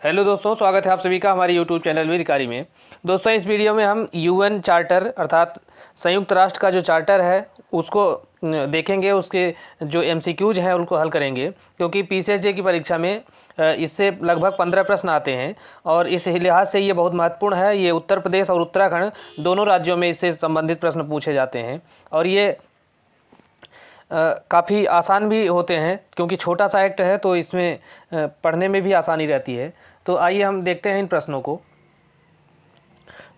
Hello दोस्तों, स्वागत है आप सभी का हमारे यूट्यूब चैनल वेदिकारी में। दोस्तों, इस वीडियो में हम यूएन चार्टर अर्थात संयुक्त राष्ट्र का जो चार्टर है उसको देखेंगे, उसके जो एमसीक्यूज हैं उनको हल करेंगे, क्योंकि पीसीएसजे की परीक्षा में इससे लगभग 15 प्रश्न आते हैं और इस लिहाज से ये बहुत महत्वपूर्ण है। ये उत्तर प्रदेश और उत्तराखंड दोनों राज्यों में इससे संबंधित प्रश्न पूछे जाते हैं और ये काफ़ी आसान भी होते हैं, क्योंकि छोटा सा एक्ट है तो इसमें पढ़ने में भी आसानी रहती है। तो आइए हम देखते हैं इन प्रश्नों को।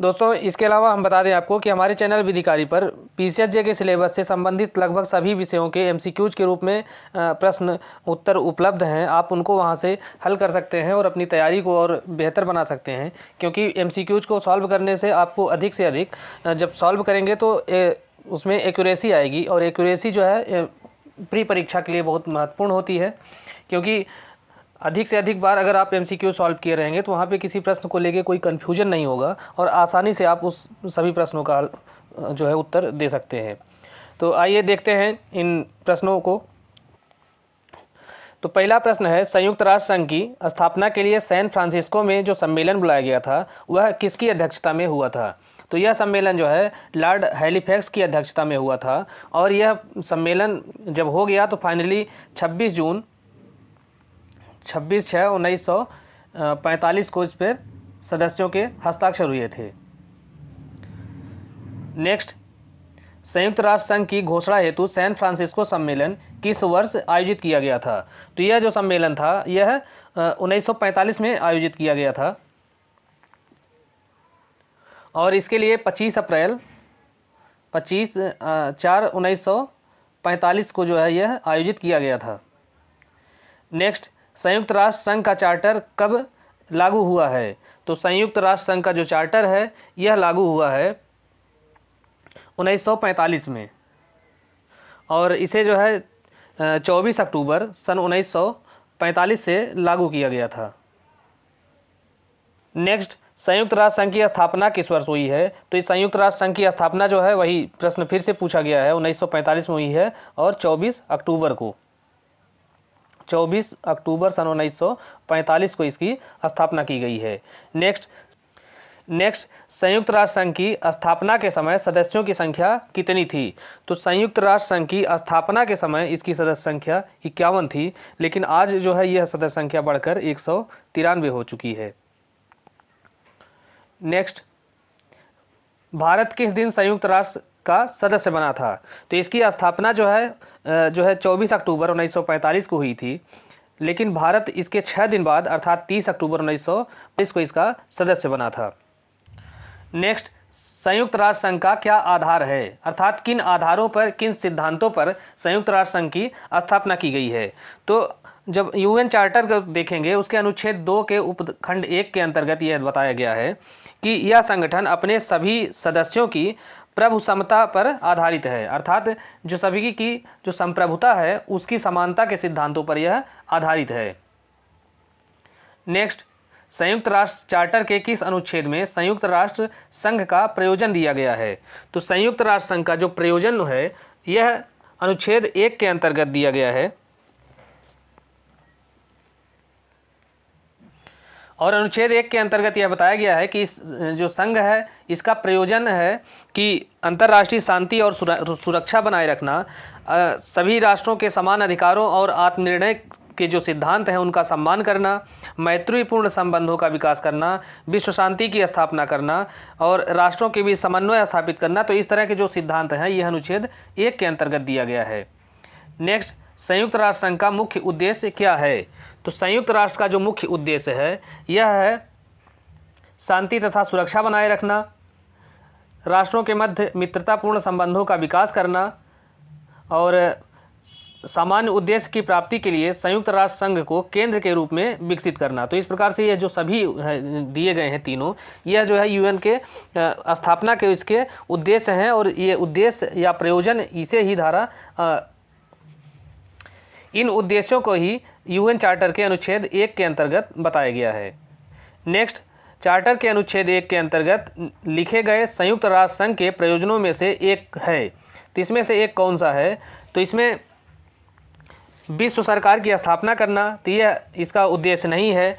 दोस्तों, इसके अलावा हम बता दें आपको कि हमारे चैनल वेदिकारी पर पीसीएसजे के सिलेबस से संबंधित लगभग सभी विषयों के एमसीक्यूज के रूप में प्रश्न उत्तर उपलब्ध हैं। आप उनको वहां से हल कर सकते हैं और अपनी तैयारी को और बेहतर बना सकते हैं, क्योंकि एमसीक्यूज को सॉल्व करने से आपको अधिक से अधिक जब सॉल्व करेंगे तो उसमें एक्यूरेसी आएगी, और एक्यूरेसी जो है प्री परीक्षा के लिए बहुत महत्वपूर्ण होती है, क्योंकि अधिक से अधिक बार अगर आप एमसीक्यू सॉल्व किए रहेंगे तो वहाँ पे किसी प्रश्न को लेके कोई कन्फ्यूजन नहीं होगा और आसानी से आप उस सभी प्रश्नों का जो है उत्तर दे सकते हैं। तो आइए देखते हैं इन प्रश्नों को। तो पहला प्रश्न है, संयुक्त राष्ट्र संघ की स्थापना के लिए सैन फ्रांसिस्को में जो सम्मेलन बुलाया गया था वह किसकी अध्यक्षता में हुआ था? तो यह सम्मेलन जो है लॉर्ड हैलिफैक्स की अध्यक्षता में हुआ था, और यह सम्मेलन जब हो गया तो फाइनली 26/6/1945 को इस पर सदस्यों के हस्ताक्षर हुए थे। नेक्स्ट, संयुक्त राष्ट्र संघ की घोषणा हेतु सैन फ्रांसिस्को सम्मेलन किस वर्ष आयोजित किया गया था? तो यह जो सम्मेलन था यह 1945 में आयोजित किया गया था, और इसके लिए 25/4/1945 को जो है यह आयोजित किया गया था। नेक्स्ट, संयुक्त राष्ट्र संघ का चार्टर कब लागू हुआ है? तो संयुक्त राष्ट्र संघ का जो चार्टर है यह लागू हुआ है 1945 में, और इसे जो है 24 अक्टूबर सन 1945 से लागू किया गया था। नेक्स्ट, संयुक्त राष्ट्र संघ की स्थापना किस वर्ष हुई है? तो इस संयुक्त राष्ट्र संघ की स्थापना जो है वही प्रश्न फिर से पूछा गया है, 1945 में हुई है और 24 अक्टूबर सन 1945 को इसकी स्थापना की गई है। नेक्स्ट, संयुक्त राष्ट्र संघ की स्थापना के समय सदस्यों की संख्या कितनी थी? तो संयुक्त राष्ट्र संघ की स्थापना के समय इसकी सदस्य संख्या 51 थी, लेकिन आज जो है यह सदस्य संख्या बढ़कर 193 हो चुकी है। नेक्स्ट, भारत किस दिन संयुक्त राष्ट्र का सदस्य बना था? तो इसकी स्थापना जो है 24 अक्टूबर 1945 को हुई थी, लेकिन भारत इसके 6 दिन बाद अर्थात 30 अक्टूबर 1945 को इसका सदस्य बना था। नेक्स्ट, संयुक्त राष्ट्र संघ का क्या आधार है, अर्थात किन आधारों पर, किन सिद्धांतों पर संयुक्त राष्ट्र संघ की स्थापना की गई है? तो जब यूएन चार्टर को देखेंगे उसके अनुच्छेद 2 के उपखंड 1 के अंतर्गत यह बताया गया है कि यह संगठन अपने सभी सदस्यों की प्रभु समता पर आधारित है, अर्थात जो सभी की जो संप्रभुता है उसकी समानता के सिद्धांतों पर यह आधारित है। नेक्स्ट, संयुक्त राष्ट्र चार्टर के किस अनुच्छेद में संयुक्त राष्ट्र संघ का प्रयोजन दिया गया है? तो संयुक्त राष्ट्र संघ का जो प्रयोजन है यह अनुच्छेद 1 के अंतर्गत दिया गया है, और अनुच्छेद 1 के अंतर्गत यह बताया गया है कि इस जो संघ है इसका प्रयोजन है कि अंतर्राष्ट्रीय शांति और सुरक्षा बनाए रखना, सभी राष्ट्रों के समान अधिकारों और आत्मनिर्णय के जो सिद्धांत हैं उनका सम्मान करना, मैत्रीपूर्ण संबंधों का विकास करना, विश्व शांति की स्थापना करना और राष्ट्रों के बीच समन्वय स्थापित करना। तो इस तरह के जो सिद्धांत हैं यह अनुच्छेद 1 के अंतर्गत दिया गया है। नेक्स्ट, संयुक्त राष्ट्र संघ का मुख्य उद्देश्य क्या है? तो संयुक्त राष्ट्र का जो मुख्य उद्देश्य है यह है शांति तथा सुरक्षा बनाए रखना, राष्ट्रों के मध्य मित्रतापूर्ण संबंधों का विकास करना और सामान्य उद्देश्य की प्राप्ति के लिए संयुक्त राष्ट्र संघ को केंद्र के रूप में विकसित करना। तो इस प्रकार से ये जो सभी दिए गए हैं तीनों, यह जो है यूएन के स्थापना के इसके उद्देश्य हैं, और ये उद्देश्य या प्रयोजन इसे ही धारा इन उद्देश्यों को ही यूएन चार्टर के अनुच्छेद 1 के अंतर्गत बताया गया है। नेक्स्ट, चार्टर के अनुच्छेद 1 के अंतर्गत लिखे गए संयुक्त राष्ट्र संघ के प्रयोजनों में से एक है, तो इसमें से एक कौन सा है? तो इसमें विश्व सरकार की स्थापना करना, तो यह इसका उद्देश्य नहीं है।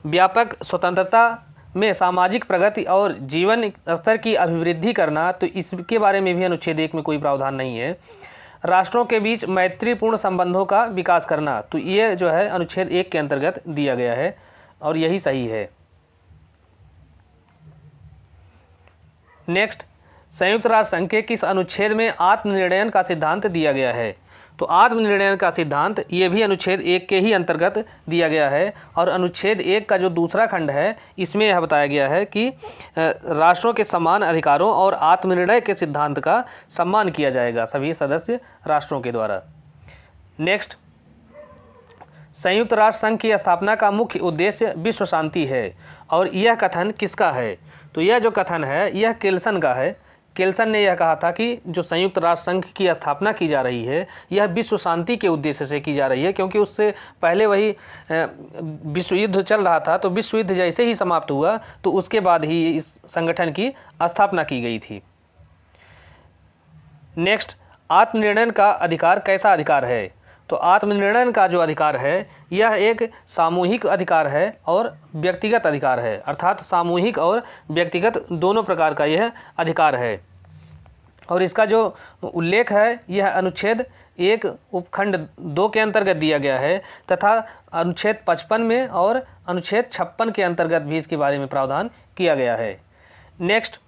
व्यापक स्वतंत्रता में सामाजिक प्रगति और जीवन स्तर की अभिवृद्धि करना, तो इसके बारे में भी अनुच्छेद 1 में कोई प्रावधान नहीं है। राष्ट्रों के बीच मैत्रीपूर्ण संबंधों का विकास करना, तो ये जो है अनुच्छेद 1 के अंतर्गत दिया गया है और यही सही है। नेक्स्ट, संयुक्त राष्ट्र संघ के किस अनुच्छेद में आत्मनिर्णयन का सिद्धांत दिया गया है? तो आत्मनिर्णयन का सिद्धांत ये भी अनुच्छेद 1 के ही अंतर्गत दिया गया है और अनुच्छेद 1 का जो दूसरा खंड है इसमें यह बताया गया है कि राष्ट्रों के समान अधिकारों और आत्मनिर्णय के सिद्धांत का सम्मान किया जाएगा सभी सदस्य राष्ट्रों के द्वारा। नेक्स्ट, संयुक्त राष्ट्र संघ की स्थापना का मुख्य उद्देश्य विश्व शांति है और यह कथन किसका है? तो यह जो कथन है यह केल्सन का है। केल्सन ने यह कहा था कि जो संयुक्त राष्ट्र संघ की स्थापना की जा रही है यह विश्व शांति के उद्देश्य से की जा रही है, क्योंकि उससे पहले वही विश्व युद्ध चल रहा था। तो विश्व युद्ध जैसे ही समाप्त हुआ तो उसके बाद ही इस संगठन की स्थापना की गई थी। नेक्स्ट, आत्मनिर्णय का अधिकार कैसा अधिकार है? तो आत्मनिर्णय का जो अधिकार है यह एक सामूहिक अधिकार है और व्यक्तिगत अधिकार है, अर्थात सामूहिक और व्यक्तिगत दोनों प्रकार का यह अधिकार है। और इसका जो उल्लेख है यह अनुच्छेद 1 उपखंड 2 के अंतर्गत दिया गया है तथा अनुच्छेद 55 में और अनुच्छेद 56 के अंतर्गत भी इसके बारे में प्रावधान किया गया है। नेक्स्ट,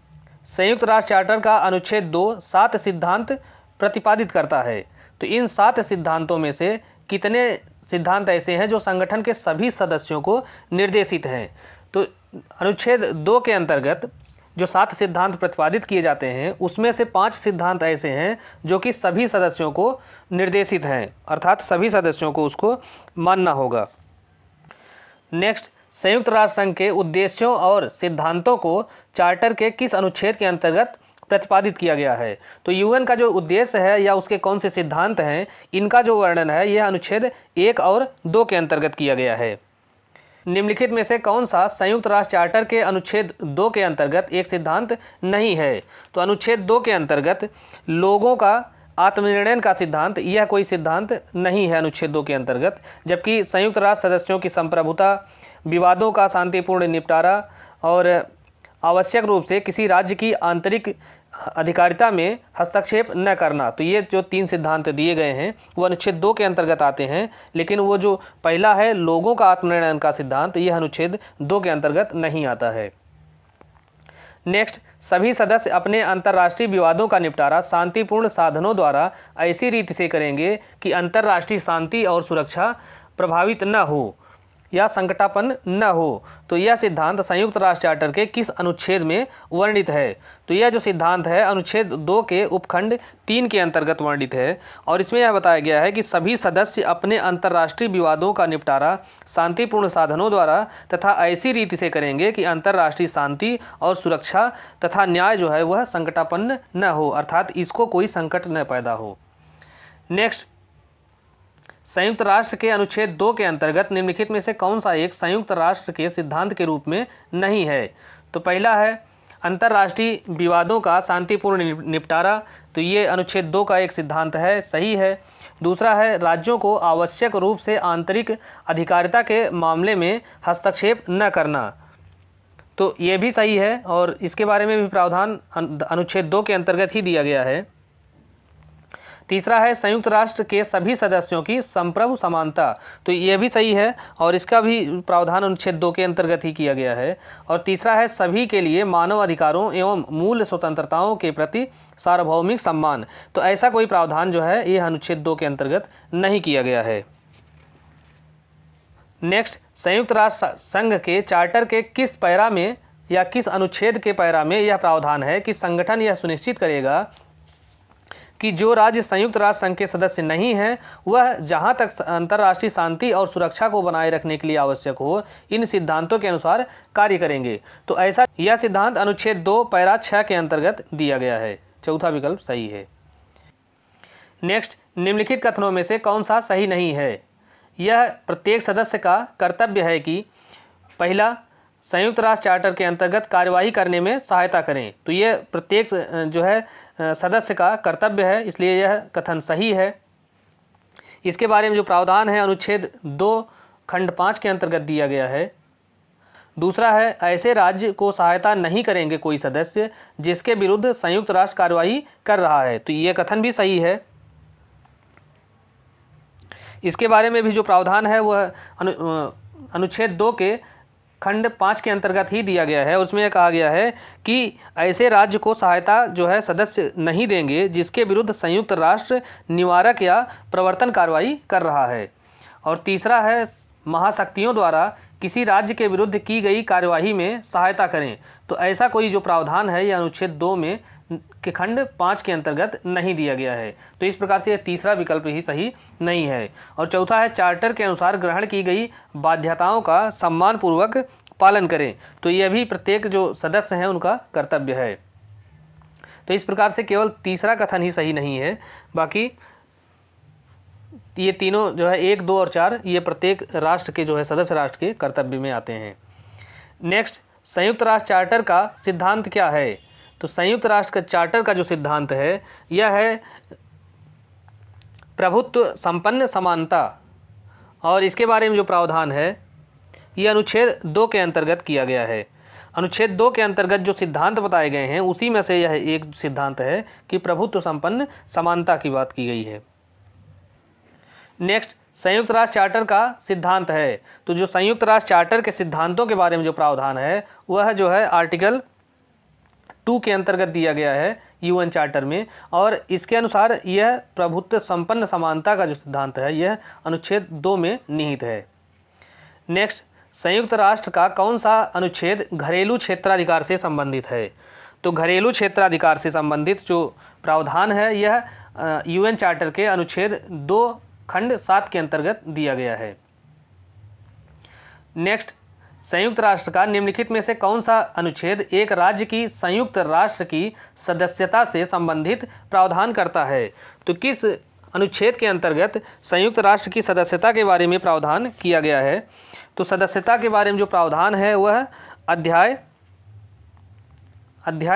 संयुक्त राष्ट्र चार्टर का अनुच्छेद 2 7 सिद्धांत प्रतिपादित करता है। तो इन 7 सिद्धांतों में से कितने सिद्धांत ऐसे हैं जो संगठन के सभी सदस्यों को निर्देशित हैं? तो अनुच्छेद 2 के अंतर्गत जो 7 सिद्धांत प्रतिपादित किए जाते हैं उसमें से 5 सिद्धांत ऐसे हैं जो कि सभी सदस्यों को निर्देशित हैं, अर्थात सभी सदस्यों को उसको मानना होगा। नेक्स्ट, संयुक्त राष्ट्र संघ के उद्देश्यों और सिद्धांतों को चार्टर के किस अनुच्छेद के अंतर्गत प्रतिपादित किया गया है? तो यूएन का जो उद्देश्य है या उसके कौन से सिद्धांत हैं इनका जो वर्णन है यह अनुच्छेद 1 और 2 के अंतर्गत किया गया है। निम्नलिखित में से कौन सा संयुक्त राष्ट्र चार्टर के अनुच्छेद 2 के अंतर्गत एक सिद्धांत नहीं है? तो अनुच्छेद 2 के अंतर्गत लोगों का आत्मनिर्णय का सिद्धांत यह कोई सिद्धांत नहीं है अनुच्छेद 2 के अंतर्गत, जबकि संयुक्त राष्ट्र सदस्यों की संप्रभुता, विवादों का शांतिपूर्ण निपटारा और आवश्यक रूप से किसी राज्य की आंतरिक अधिकारिता में हस्तक्षेप न करना, तो ये जो 3 सिद्धांत दिए गए हैं वो अनुच्छेद 2 के अंतर्गत आते हैं, लेकिन वो जो पहला है लोगों का आत्मनिर्णय का सिद्धांत यह अनुच्छेद 2 के अंतर्गत नहीं आता है। नेक्स्ट, सभी सदस्य अपने अंतर्राष्ट्रीय विवादों का निपटारा शांतिपूर्ण साधनों द्वारा ऐसी रीति से करेंगे कि अंतर्राष्ट्रीय शांति और सुरक्षा प्रभावित न हो या संकटापन्न न हो। तो यह सिद्धांत संयुक्त राष्ट्र चार्टर के किस अनुच्छेद में वर्णित है? तो यह जो सिद्धांत है अनुच्छेद 2 के उपखंड 3 के अंतर्गत वर्णित है और इसमें यह बताया गया है कि सभी सदस्य अपने अंतर्राष्ट्रीय विवादों का निपटारा शांतिपूर्ण साधनों द्वारा तथा ऐसी रीति से करेंगे कि अंतर्राष्ट्रीय शांति और सुरक्षा तथा न्याय जो है वह संकटापन्न न हो, अर्थात इसको कोई संकट न पैदा हो। नेक्स्ट, संयुक्त राष्ट्र के अनुच्छेद 2 के अंतर्गत निम्नलिखित में से कौन सा एक संयुक्त राष्ट्र के सिद्धांत के रूप में नहीं है? तो पहला है अंतर्राष्ट्रीय विवादों का शांतिपूर्ण निपटारा, तो ये अनुच्छेद 2 का एक सिद्धांत है, सही है। दूसरा है राज्यों को आवश्यक रूप से आंतरिक अधिकारिता के मामले में हस्तक्षेप न करना, तो ये भी सही है और इसके बारे में भी प्रावधान अनुच्छेद 2 के अंतर्गत ही दिया गया है। तीसरा है संयुक्त राष्ट्र के सभी सदस्यों की संप्रभु समानता, तो ये भी सही है और इसका भी प्रावधान अनुच्छेद 2 के अंतर्गत ही किया गया है। और तीसरा है सभी के लिए मानव अधिकारों एवं मूल स्वतंत्रताओं के प्रति सार्वभौमिक सम्मान, तो ऐसा कोई प्रावधान जो है यह अनुच्छेद 2 के अंतर्गत नहीं किया गया है। नेक्स्ट, संयुक्त राष्ट्र संघ के चार्टर के किस पैरा में या किस अनुच्छेद के पैरा में यह प्रावधान है कि संगठन यह सुनिश्चित करेगा कि जो राज्य संयुक्त राष्ट्र संघ के सदस्य नहीं हैं वह जहां तक अंतर्राष्ट्रीय शांति और सुरक्षा को बनाए रखने के लिए आवश्यक हो इन सिद्धांतों के अनुसार कार्य करेंगे। तो ऐसा यह सिद्धांत अनुच्छेद 2 पैरा 6 के अंतर्गत दिया गया है, चौथा विकल्प सही है। नेक्स्ट, निम्नलिखित कथनों में से कौन सा सही नहीं है? यह प्रत्येक सदस्य का कर्तव्य है कि पहला, संयुक्त राष्ट्र चार्टर के अंतर्गत कार्यवाही करने में सहायता करें, तो ये प्रत्येक जो है सदस्य का कर्तव्य है, इसलिए यह कथन सही है। इसके बारे में जो प्रावधान है अनुच्छेद 2 खंड 5 के अंतर्गत दिया गया है। दूसरा है ऐसे राज्य को सहायता नहीं करेंगे कोई सदस्य जिसके विरुद्ध संयुक्त राष्ट्र कार्रवाई कर रहा है। तो ये कथन भी सही है। इसके बारे में भी जो प्रावधान है वह अनुच्छेद 2 के खंड 5 के अंतर्गत ही दिया गया है। उसमें यह कहा गया है कि ऐसे राज्य को सहायता जो है सदस्य नहीं देंगे जिसके विरुद्ध संयुक्त राष्ट्र निवारक या प्रवर्तन कार्रवाई कर रहा है। और तीसरा है महाशक्तियों द्वारा किसी राज्य के विरुद्ध की गई कार्यवाही में सहायता करें। तो ऐसा कोई जो प्रावधान है यह अनुच्छेद 2 में के खंड 5 के अंतर्गत नहीं दिया गया है। तो इस प्रकार से यह तीसरा विकल्प ही सही नहीं है। और चौथा है चार्टर के अनुसार ग्रहण की गई बाध्यताओं का सम्मानपूर्वक पालन करें। तो यह भी प्रत्येक जो सदस्य हैं उनका कर्तव्य है। तो इस प्रकार से केवल तीसरा कथन ही सही नहीं है, बाकी ये तीनों जो है 1, 2 और 4 ये प्रत्येक राष्ट्र के जो है सदस्य राष्ट्र के कर्तव्य में आते हैं। नेक्स्ट, संयुक्त राष्ट्र चार्टर का सिद्धांत क्या है? तो संयुक्त राष्ट्र का चार्टर का जो सिद्धांत है यह है प्रभुत्व संपन्न समानता। और इसके बारे में जो प्रावधान है यह अनुच्छेद 2 के अंतर्गत किया गया है। अनुच्छेद 2 के अंतर्गत जो सिद्धांत बताए गए हैं उसी में से यह एक सिद्धांत है कि प्रभुत्व संपन्न समानता की बात की गई है। नेक्स्ट, संयुक्त राष्ट्र चार्टर का सिद्धांत है। तो जो संयुक्त राष्ट्र चार्टर के सिद्धांतों के बारे में जो प्रावधान है वह जो है आर्टिकल 2 के अंतर्गत दिया गया है यूएन चार्टर में। और इसके अनुसार यह प्रभुत्व संपन्न समानता का जो सिद्धांत है यह अनुच्छेद 2 में निहित है। नेक्स्ट, संयुक्त राष्ट्र का कौन सा अनुच्छेद घरेलू क्षेत्राधिकार से संबंधित है? तो घरेलू क्षेत्राधिकार से संबंधित जो प्रावधान है यह यूएन चार्टर के अनुच्छेद 2 खंड 7 के अंतर्गत दिया गया है। नेक्स्ट, संयुक्त राष्ट्र का निम्नलिखित में से कौन सा अनुच्छेद एक राज्य की संयुक्त राष्ट्र की सदस्यता से संबंधित प्रावधान करता है? तो किस अनुच्छेद के अंतर्गत संयुक्त राष्ट्र की सदस्यता के बारे में प्रावधान किया गया है? तो सदस्यता के बारे में जो प्रावधान है वह अध्याय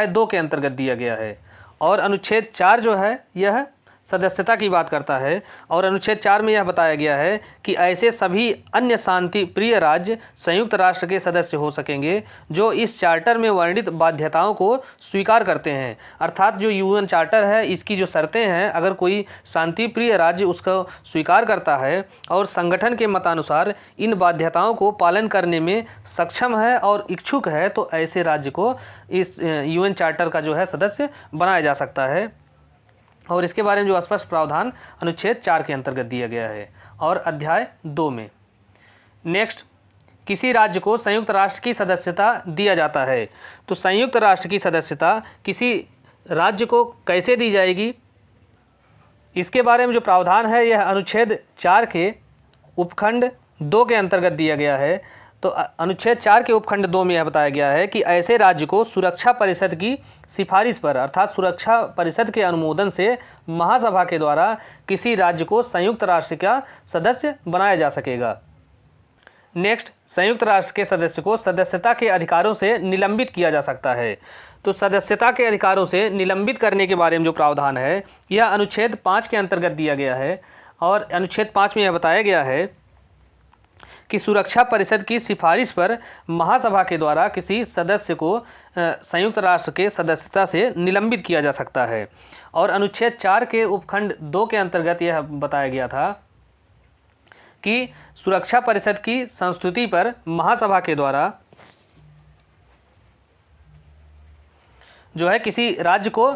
2 के अंतर्गत दिया गया है। और अनुच्छेद 4 जो है यह सदस्यता की बात करता है। और अनुच्छेद 4 में यह बताया गया है कि ऐसे सभी अन्य शांति प्रिय राज्य संयुक्त राष्ट्र के सदस्य हो सकेंगे जो इस चार्टर में वर्णित बाध्यताओं को स्वीकार करते हैं। अर्थात जो यूएन चार्टर है इसकी जो शर्तें हैं अगर कोई शांति प्रिय राज्य उसको स्वीकार करता है और संगठन के मतानुसार इन बाध्यताओं को पालन करने में सक्षम है और इच्छुक है तो ऐसे राज्य को इस यूएन चार्टर का जो है सदस्य बनाया जा सकता है। और इसके बारे में जो स्पष्ट प्रावधान अनुच्छेद 4 के अंतर्गत दिया गया है और अध्याय 2 में। नेक्स्ट, किसी राज्य को संयुक्त राष्ट्र की सदस्यता दिया जाता है। तो संयुक्त राष्ट्र की सदस्यता किसी राज्य को कैसे दी जाएगी इसके बारे में जो प्रावधान है यह अनुच्छेद 4 के उपखंड 2 के अंतर्गत दिया गया है। तो अनुच्छेद 4 के उपखंड 2 में यह बताया गया है कि ऐसे राज्य को सुरक्षा परिषद की सिफारिश पर अर्थात सुरक्षा परिषद के अनुमोदन से महासभा के द्वारा किसी राज्य को संयुक्त राष्ट्र का सदस्य बनाया जा सकेगा। नेक्स्ट, संयुक्त राष्ट्र के सदस्य को सदस्यता के अधिकारों से निलंबित किया जा सकता है। तो सदस्यता के अधिकारों से निलंबित करने के बारे में जो प्रावधान है यह अनुच्छेद 5 के अंतर्गत दिया गया है। और अनुच्छेद 5 में यह बताया गया है कि सुरक्षा परिषद की सिफारिश पर महासभा के द्वारा किसी सदस्य को संयुक्त राष्ट्र के सदस्यता से निलंबित किया जा सकता है। और अनुच्छेद 4 के उपखंड 2 के अंतर्गत यह बताया गया था कि सुरक्षा परिषद की संस्तुति पर महासभा के द्वारा जो है किसी राज्य को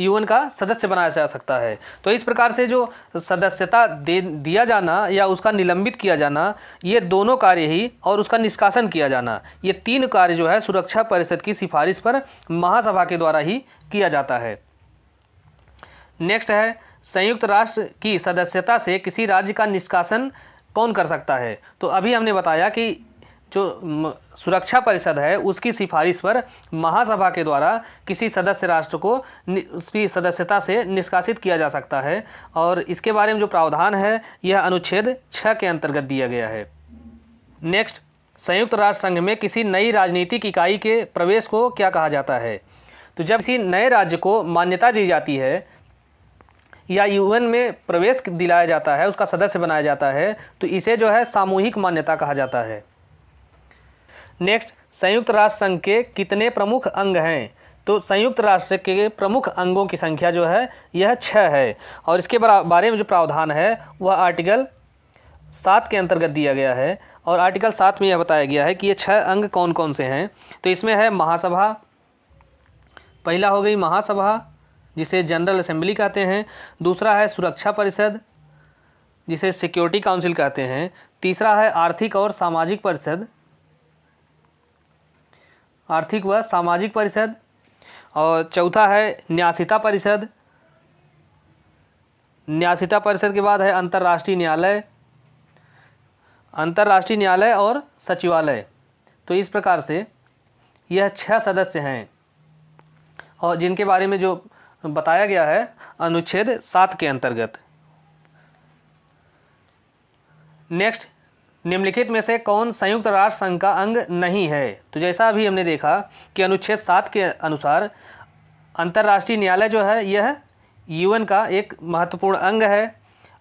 यूएन का सदस्य बनाया जा सकता है। तो इस प्रकार से जो सदस्यता दिया जाना या उसका निलंबित किया जाना ये दोनों कार्य ही और उसका निष्कासन किया जाना ये 3 कार्य जो है सुरक्षा परिषद की सिफारिश पर महासभा के द्वारा ही किया जाता है। नेक्स्ट है, संयुक्त राष्ट्र की सदस्यता से किसी राज्य का निष्कासन कौन कर सकता है? तो अभी हमने बताया कि जो सुरक्षा परिषद है उसकी सिफारिश पर महासभा के द्वारा किसी सदस्य राष्ट्र को उसकी सदस्यता से निष्कासित किया जा सकता है। और इसके बारे में जो प्रावधान है यह अनुच्छेद 6 के अंतर्गत दिया गया है। नेक्स्ट, संयुक्त राष्ट्र संघ में किसी नई राजनीतिक इकाई के प्रवेश को क्या कहा जाता है? तो जब किसी नए राज्य को मान्यता दी जाती है या यूएन में प्रवेश दिलाया जाता है उसका सदस्य बनाया जाता है तो इसे जो है सामूहिक मान्यता कहा जाता है। नेक्स्ट, संयुक्त राष्ट्र संघ के कितने प्रमुख अंग हैं? तो संयुक्त राष्ट्र के प्रमुख अंगों की संख्या जो है यह 6 है और इसके बारे में जो प्रावधान है वह आर्टिकल 7 के अंतर्गत दिया गया है। और आर्टिकल 7 में यह बताया गया है कि ये 6 अंग कौन कौन से हैं। तो इसमें है महासभा, पहला हो गई महासभा जिसे जनरल असेंबली कहते हैं। दूसरा है सुरक्षा परिषद जिसे सिक्योरिटी काउंसिल कहते हैं। तीसरा है आर्थिक और सामाजिक परिषद, आर्थिक व सामाजिक परिषद। और चौथा है न्यासिता परिषद। न्यासिता परिषद के बाद है अंतर्राष्ट्रीय न्यायालय, अंतर्राष्ट्रीय न्यायालय और सचिवालय। तो इस प्रकार से यह 6 सदस्य हैं और जिनके बारे में जो बताया गया है अनुच्छेद 7 के अंतर्गत। नेक्स्ट, निम्नलिखित में से कौन संयुक्त राष्ट्र संघ का अंग नहीं है? तो जैसा अभी हमने देखा कि अनुच्छेद 7 के अनुसार अंतर्राष्ट्रीय न्यायालय जो है यह यूएन का एक महत्वपूर्ण अंग है।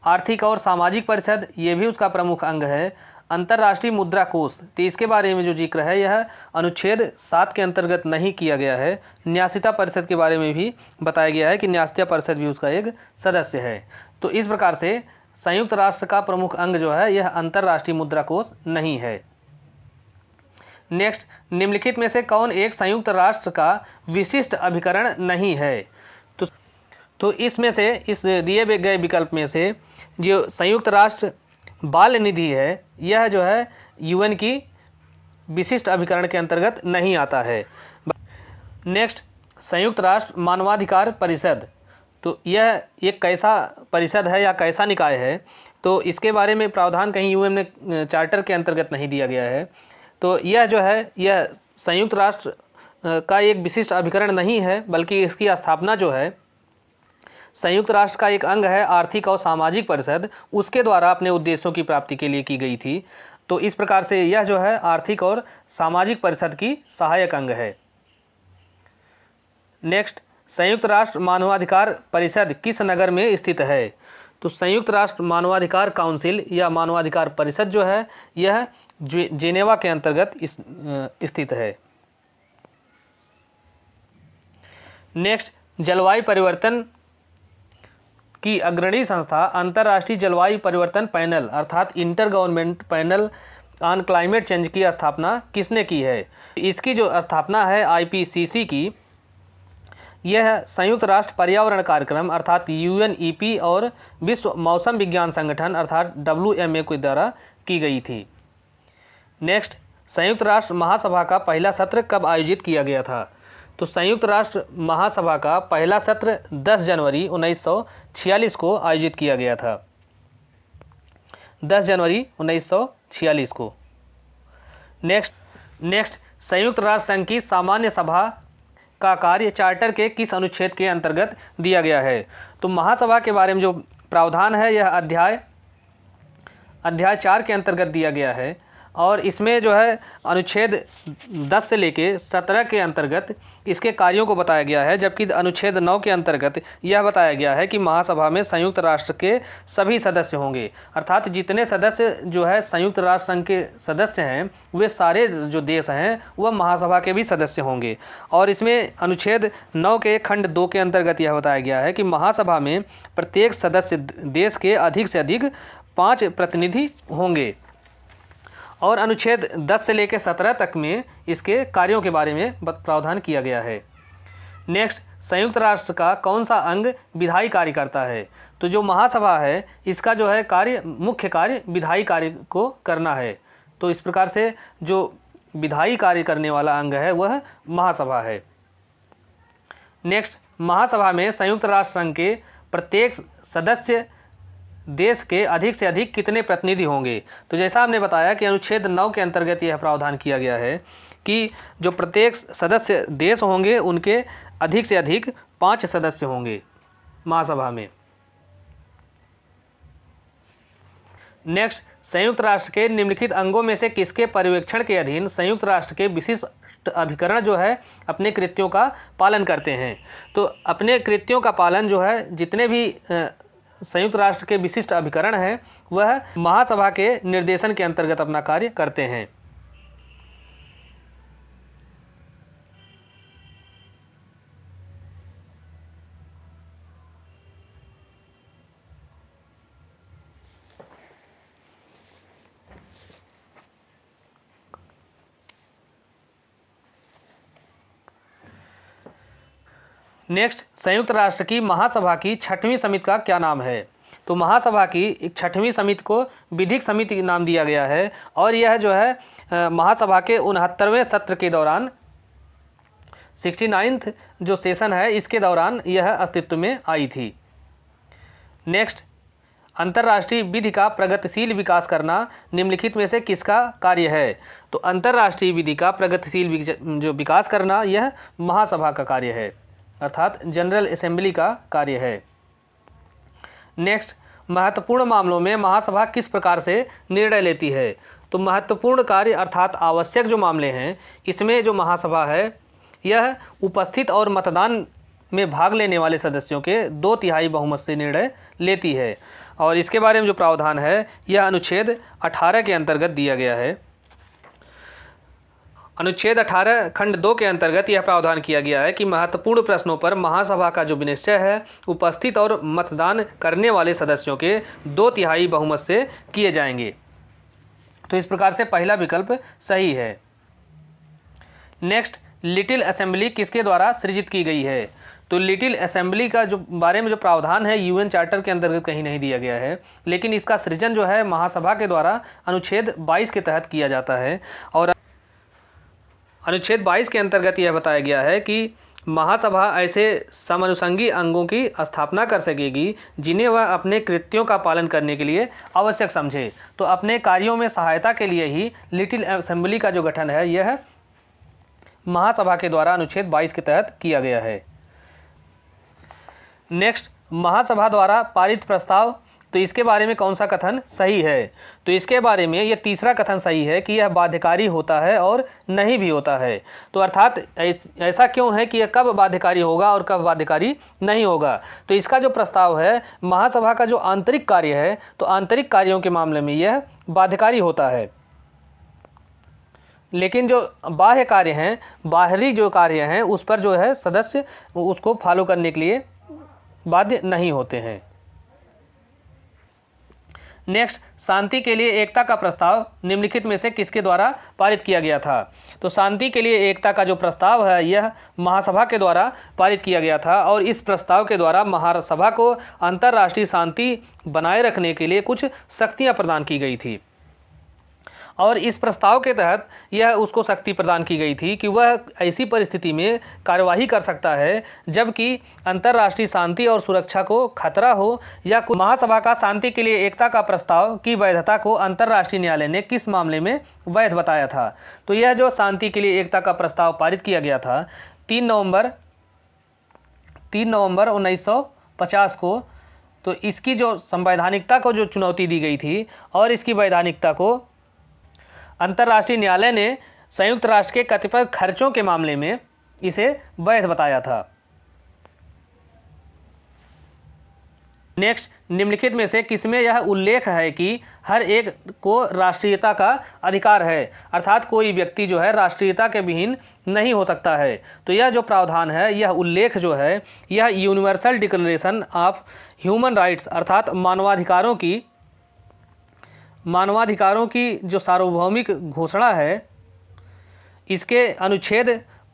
आर्थिक और सामाजिक परिषद ये भी उसका प्रमुख अंग है। अंतर्राष्ट्रीय मुद्रा कोष, तो इसके बारे में जो जिक्र है यह अनुच्छेद 7 के अंतर्गत नहीं किया गया है। न्यासिता परिषद के बारे में भी बताया गया है कि न्यासिता परिषद भी उसका एक सदस्य है। तो इस प्रकार से संयुक्त राष्ट्र का प्रमुख अंग जो है यह अंतर्राष्ट्रीय मुद्रा कोष नहीं है। नेक्स्ट, निम्नलिखित में से कौन एक संयुक्त राष्ट्र का विशिष्ट अभिकरण नहीं है? तो इसमें से, इस दिए गए विकल्प में से जो संयुक्त राष्ट्र बाल निधि है यह जो है यूएन की विशिष्ट अभिकरण के अंतर्गत नहीं आता है। नेक्स्ट, संयुक्त राष्ट्र मानवाधिकार परिषद, तो यह एक कैसा परिषद है या कैसा निकाय है? तो इसके बारे में प्रावधान कहीं यूएन में चार्टर के अंतर्गत नहीं दिया गया है। तो यह जो है यह संयुक्त राष्ट्र का एक विशिष्ट अभिकरण नहीं है, बल्कि इसकी स्थापना जो है संयुक्त राष्ट्र का एक अंग है आर्थिक और सामाजिक परिषद, उसके द्वारा अपने उद्देश्यों की प्राप्ति के लिए की गई थी। तो इस प्रकार से यह जो है आर्थिक और सामाजिक परिषद की सहायक अंग है। नेक्स्ट, संयुक्त राष्ट्र मानवाधिकार परिषद किस नगर में स्थित है? तो संयुक्त राष्ट्र मानवाधिकार काउंसिल या मानवाधिकार परिषद जो है यह जेनेवा के अंतर्गत स्थित है। नेक्स्ट, जलवायु परिवर्तन की अग्रणी संस्था अंतर्राष्ट्रीय जलवायु परिवर्तन पैनल अर्थात inter government panel on climate change की स्थापना किसने की है? इसकी जो स्थापना है आईपीसीसी की, यह संयुक्त राष्ट्र पर्यावरण कार्यक्रम अर्थात यूएनईपी और विश्व मौसम विज्ञान संगठन अर्थात WMA के द्वारा की गई थी। नेक्स्ट, संयुक्त राष्ट्र महासभा का पहला सत्र कब आयोजित किया गया था? तो संयुक्त राष्ट्र महासभा का पहला सत्र 10 जनवरी 1946 को आयोजित किया गया था। 10 जनवरी 1946 को। नेक्स्ट, संयुक्त राष्ट्र संघ की सामान्य सभा का कार्य चार्टर के किस अनुच्छेद के अंतर्गत दिया गया है? तो महासभा के बारे में जो प्रावधान है यह अध्याय 4 के अंतर्गत दिया गया है और इसमें जो है अनुच्छेद 10 से लेके 17 के अंतर्गत इसके कार्यों को बताया गया है, जबकि अनुच्छेद 9 के अंतर्गत यह बताया गया है कि महासभा में संयुक्त राष्ट्र के सभी सदस्य होंगे, अर्थात जितने सदस्य जो है संयुक्त राष्ट्र संघ के सदस्य हैं वे सारे जो देश हैं वह महासभा के भी सदस्य होंगे। और इसमें अनुच्छेद 9 के खंड 2 के अंतर्गत यह बताया गया है कि महासभा में प्रत्येक सदस्य देश के अधिक से अधिक 5 प्रतिनिधि होंगे। और अनुच्छेद 10 से लेकर 17 तक में इसके कार्यों के बारे में प्रावधान किया गया है। नेक्स्ट, संयुक्त राष्ट्र का कौन सा अंग विधायी कार्य करता है? तो जो महासभा है इसका जो है कार्य, मुख्य कार्य विधायी कार्य को करना है। तो इस प्रकार से जो विधायी कार्य करने वाला अंग है वह महासभा है। नेक्स्ट, महासभा में संयुक्त राष्ट्र संघ के प्रत्येक सदस्य देश के अधिक से अधिक कितने प्रतिनिधि होंगे? तो जैसा हमने बताया कि अनुच्छेद 9 के अंतर्गत यह प्रावधान किया गया है कि जो प्रत्येक सदस्य देश होंगे उनके अधिक से अधिक 5 सदस्य होंगे महासभा में। नेक्स्ट, संयुक्त राष्ट्र के निम्नलिखित अंगों में से किसके पर्यवेक्षण के अधीन संयुक्त राष्ट्र के विशिष्ट अभिकरण जो है अपने कृत्यों का पालन करते हैं? तो अपने कृत्यों का पालन जो है जितने भी संयुक्त राष्ट्र के विशिष्ट अभिकरण हैं वह महासभा के निर्देशन के अंतर्गत अपना कार्य करते हैं। नेक्स्ट, संयुक्त राष्ट्र की महासभा की 6वीं समिति का क्या नाम है? तो महासभा की 6वीं समिति को विधिक समिति नाम दिया गया है और यह जो है महासभा के 69वें सत्र के दौरान 69th जो सेशन है इसके दौरान यह अस्तित्व में आई थी। नेक्स्ट, अंतर्राष्ट्रीय विधि का प्रगतिशील विकास करना निम्नलिखित में से किसका कार्य है? तो अंतर्राष्ट्रीय विधि का प्रगतिशील जो विकास करना यह महासभा का कार्य है, अर्थात जनरल असेंबली का कार्य है। नेक्स्ट, महत्वपूर्ण मामलों में महासभा किस प्रकार से निर्णय लेती है? तो महत्वपूर्ण कार्य अर्थात आवश्यक जो मामले हैं इसमें जो महासभा है यह उपस्थित और मतदान में भाग लेने वाले सदस्यों के 2/3 बहुमत से निर्णय लेती है और इसके बारे में जो प्रावधान है यह अनुच्छेद 18 के अंतर्गत दिया गया है। अनुच्छेद 18 खंड 2 के अंतर्गत यह प्रावधान किया गया है कि महत्वपूर्ण प्रश्नों पर महासभा का जो विनिश्चय है उपस्थित और मतदान करने वाले सदस्यों के 2/3 बहुमत से किए जाएंगे। तो इस प्रकार से पहला विकल्प सही है। नेक्स्ट, लिटिल असेंबली किसके द्वारा सृजित की गई है? तो लिटिल असेंबली का जो बारे में जो प्रावधान है यूएन चार्टर के अंतर्गत कहीं नहीं दिया गया है, लेकिन इसका सृजन जो है महासभा के द्वारा अनुच्छेद 22 के तहत किया जाता है और अनुच्छेद 22 के अंतर्गत यह बताया गया है कि महासभा ऐसे समनुषंगी अंगों की स्थापना कर सकेगी जिन्हें वह अपने कृत्यों का पालन करने के लिए आवश्यक समझे। तो अपने कार्यों में सहायता के लिए ही लिटिल असेंबली का जो गठन है यह महासभा के द्वारा अनुच्छेद 22 के तहत किया गया है। नेक्स्ट, महासभा द्वारा पारित प्रस्ताव, तो इसके बारे में कौन सा कथन सही है? तो इसके बारे में यह तीसरा कथन सही है कि यह बाध्यकारी होता है और नहीं भी होता है। तो अर्थात ऐसा क्यों है कि यह कब बाध्यकारी होगा और कब बाध्यकारी नहीं होगा? तो इसका जो प्रस्ताव है महासभा का जो आंतरिक कार्य है तो आंतरिक कार्यों के मामले में यह बाध्यकारी होता है, लेकिन जो बाह्य कार्य हैं, बाहरी जो कार्य हैं उस पर जो है सदस्य उसको फॉलो करने के लिए बाध्य नहीं होते हैं। नेक्स्ट, शांति के लिए एकता का प्रस्ताव निम्नलिखित में से किसके द्वारा पारित किया गया था? तो शांति के लिए एकता का जो प्रस्ताव है यह महासभा के द्वारा पारित किया गया था और इस प्रस्ताव के द्वारा महासभा को अंतर्राष्ट्रीय शांति बनाए रखने के लिए कुछ शक्तियां प्रदान की गई थी और इस प्रस्ताव के तहत यह उसको शक्ति प्रदान की गई थी कि वह ऐसी परिस्थिति में कार्यवाही कर सकता है जबकि अंतर्राष्ट्रीय शांति और सुरक्षा को खतरा हो या महासभा का शांति के लिए एकता का प्रस्ताव की वैधता को अंतर्राष्ट्रीय न्यायालय ने किस मामले में वैध बताया था? तो यह जो शांति के लिए एकता का प्रस्ताव पारित किया गया था 3 नवंबर 1950 को, तो इसकी जो संवैधानिकता को जो चुनौती दी गई थी और इसकी वैधानिकता को अंतर्राष्ट्रीय न्यायालय ने संयुक्त राष्ट्र के कतिपय खर्चों के मामले में इसे वैध बताया था। नेक्स्ट, निम्नलिखित में से किसमें यह उल्लेख है कि हर एक को राष्ट्रीयता का अधिकार है, अर्थात कोई व्यक्ति जो है राष्ट्रीयता के विहीन नहीं हो सकता है? तो यह जो प्रावधान है यह उल्लेख जो है यह universal declaration of human rights अर्थात मानवाधिकारों की जो सार्वभौमिक घोषणा है इसके अनुच्छेद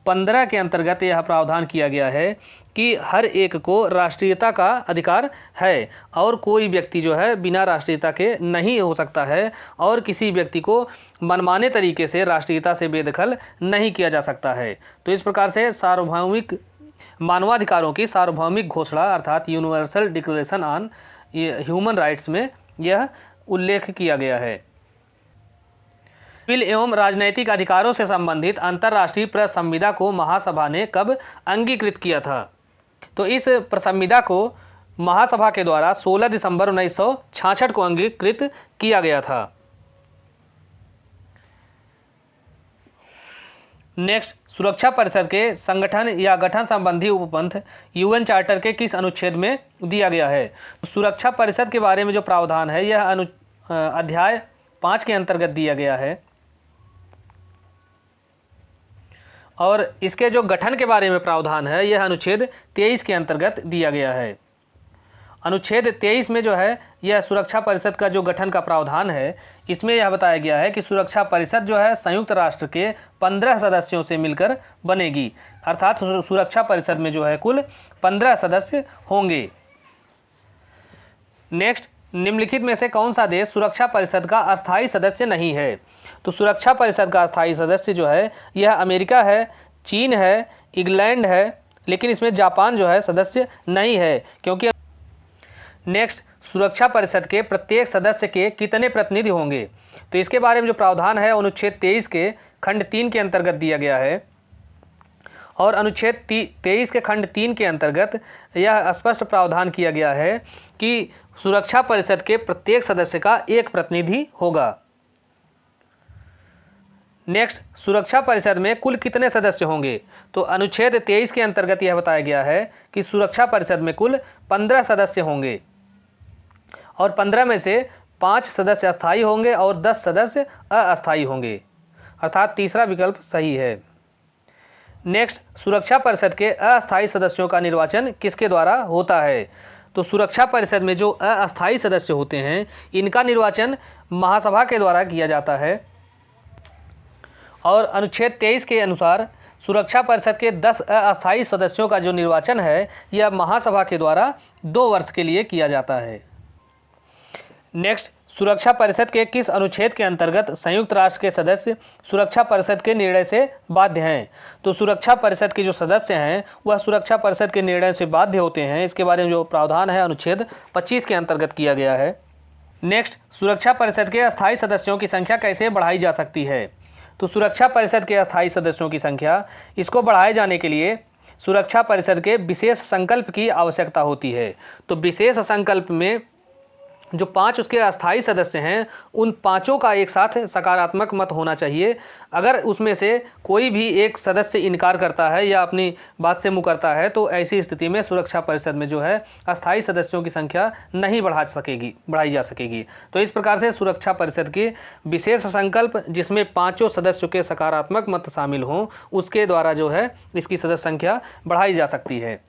15 के अंतर्गत यह प्रावधान किया गया है कि हर एक को राष्ट्रीयता का अधिकार है और कोई व्यक्ति जो है बिना राष्ट्रीयता के नहीं हो सकता है और किसी व्यक्ति को मनमाने तरीके से राष्ट्रीयता से बेदखल नहीं किया जा सकता है। तो इस प्रकार से सार्वभौमिक मानवाधिकारों की सार्वभौमिक घोषणा अर्थात universal declaration on human rights में यह उल्लेख किया गया है। सिविल एवं राजनैतिक अधिकारों से संबंधित अंतर्राष्ट्रीय प्रसंविदा को महासभा ने कब अंगीकृत किया था? तो इस प्रसंविदा को महासभा के द्वारा 16 दिसंबर 1966 को अंगीकृत किया गया था। नेक्स्ट, सुरक्षा परिषद के संगठन या गठन संबंधी उपपंथ यूएन चार्टर के किस अनुच्छेद में दिया गया है? सुरक्षा परिषद के बारे में जो प्रावधान है यह अध्याय 5 के अंतर्गत दिया गया है और इसके जो गठन के बारे में प्रावधान है यह अनुच्छेद 23 के अंतर्गत दिया गया है अनुच्छेद 23 में जो है यह सुरक्षा परिषद का जो गठन का प्रावधान है, इसमें यह बताया गया है कि सुरक्षा परिषद जो है संयुक्त राष्ट्र के 15 सदस्यों से मिलकर बनेगी। अर्थात सुरक्षा परिषद में जो है कुल 15 सदस्य होंगे। नेक्स्ट, निम्नलिखित में से कौन सा देश सुरक्षा परिषद का अस्थायी सदस्य नहीं है? तो सुरक्षा परिषद का अस्थायी सदस्य जो है यह अमेरिका है, चीन है, इंग्लैंड है, लेकिन इसमें जापान जो है सदस्य नहीं है, क्योंकि नेक्स्ट, सुरक्षा परिषद के प्रत्येक सदस्य के कितने प्रतिनिधि होंगे? तो इसके बारे में जो प्रावधान है अनुच्छेद 23 के खंड 3 के अंतर्गत दिया गया है, और अनुच्छेद 23 के खंड 3 के अंतर्गत यह स्पष्ट प्रावधान किया गया है कि सुरक्षा परिषद के प्रत्येक सदस्य का एक प्रतिनिधि होगा। नेक्स्ट, सुरक्षा परिषद में कुल कितने सदस्य होंगे? तो अनुच्छेद 23 के अंतर्गत यह बताया गया है कि सुरक्षा परिषद में कुल 15 सदस्य होंगे, और 15 में से 5 सदस्य अस्थायी होंगे और 10 सदस्य अस्थायी होंगे, अर्थात तीसरा विकल्प सही है। नेक्स्ट, सुरक्षा परिषद के अस्थायी सदस्यों का निर्वाचन किसके द्वारा होता है? तो सुरक्षा परिषद में जो अस्थायी सदस्य होते हैं इनका निर्वाचन महासभा के द्वारा किया जाता है, और अनुच्छेद 23 के अनुसार सुरक्षा परिषद के 10 अस्थायी सदस्यों का जो निर्वाचन है यह महासभा के द्वारा 2 वर्ष के लिए किया जाता है। नेक्स्ट, सुरक्षा परिषद के किस अनुच्छेद के अंतर्गत संयुक्त राष्ट्र के सदस्य सुरक्षा परिषद के निर्णय से बाध्य हैं? तो सुरक्षा परिषद के जो सदस्य हैं वह सुरक्षा परिषद के निर्णय से बाध्य होते हैं। इसके बारे में जो प्रावधान है अनुच्छेद 25 के अंतर्गत किया गया है। नेक्स्ट, सुरक्षा परिषद के अस्थायी सदस्यों की संख्या कैसे बढ़ाई जा सकती है? तो सुरक्षा परिषद के अस्थायी सदस्यों की संख्या, इसको बढ़ाए जाने के लिए सुरक्षा परिषद के विशेष संकल्प की आवश्यकता होती है। तो विशेष संकल्प में जो 5 उसके अस्थायी सदस्य हैं उन पांचों का एक साथ सकारात्मक मत होना चाहिए। अगर उसमें से कोई भी एक सदस्य इनकार करता है या अपनी बात से मुकरता है तो ऐसी स्थिति में सुरक्षा परिषद में जो है अस्थायी सदस्यों की संख्या नहीं बढ़ाई जा सकेगी। तो इस प्रकार से सुरक्षा परिषद की विशेष संकल्प जिसमें 5 सदस्यों के सकारात्मक मत शामिल हों उसके द्वारा जो है इसकी सदस्य संख्या बढ़ाई जा सकती है।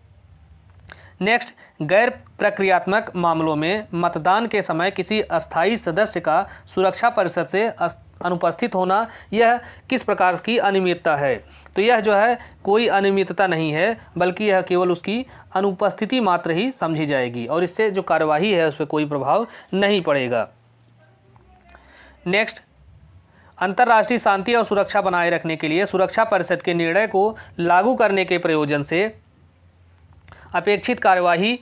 नेक्स्ट, गैर प्रक्रियात्मक मामलों में मतदान के समय किसी अस्थायी सदस्य का सुरक्षा परिषद से अनुपस्थित होना यह किस प्रकार की अनियमितता है? तो यह जो है कोई अनियमितता नहीं है, बल्कि यह केवल उसकी अनुपस्थिति मात्र ही समझी जाएगी और इससे जो कार्यवाही है उस पर कोई प्रभाव नहीं पड़ेगा। नेक्स्ट, अंतर्राष्ट्रीय शांति और सुरक्षा बनाए रखने के लिए सुरक्षा परिषद के निर्णय को लागू करने के प्रयोजन से अपेक्षित कार्यवाही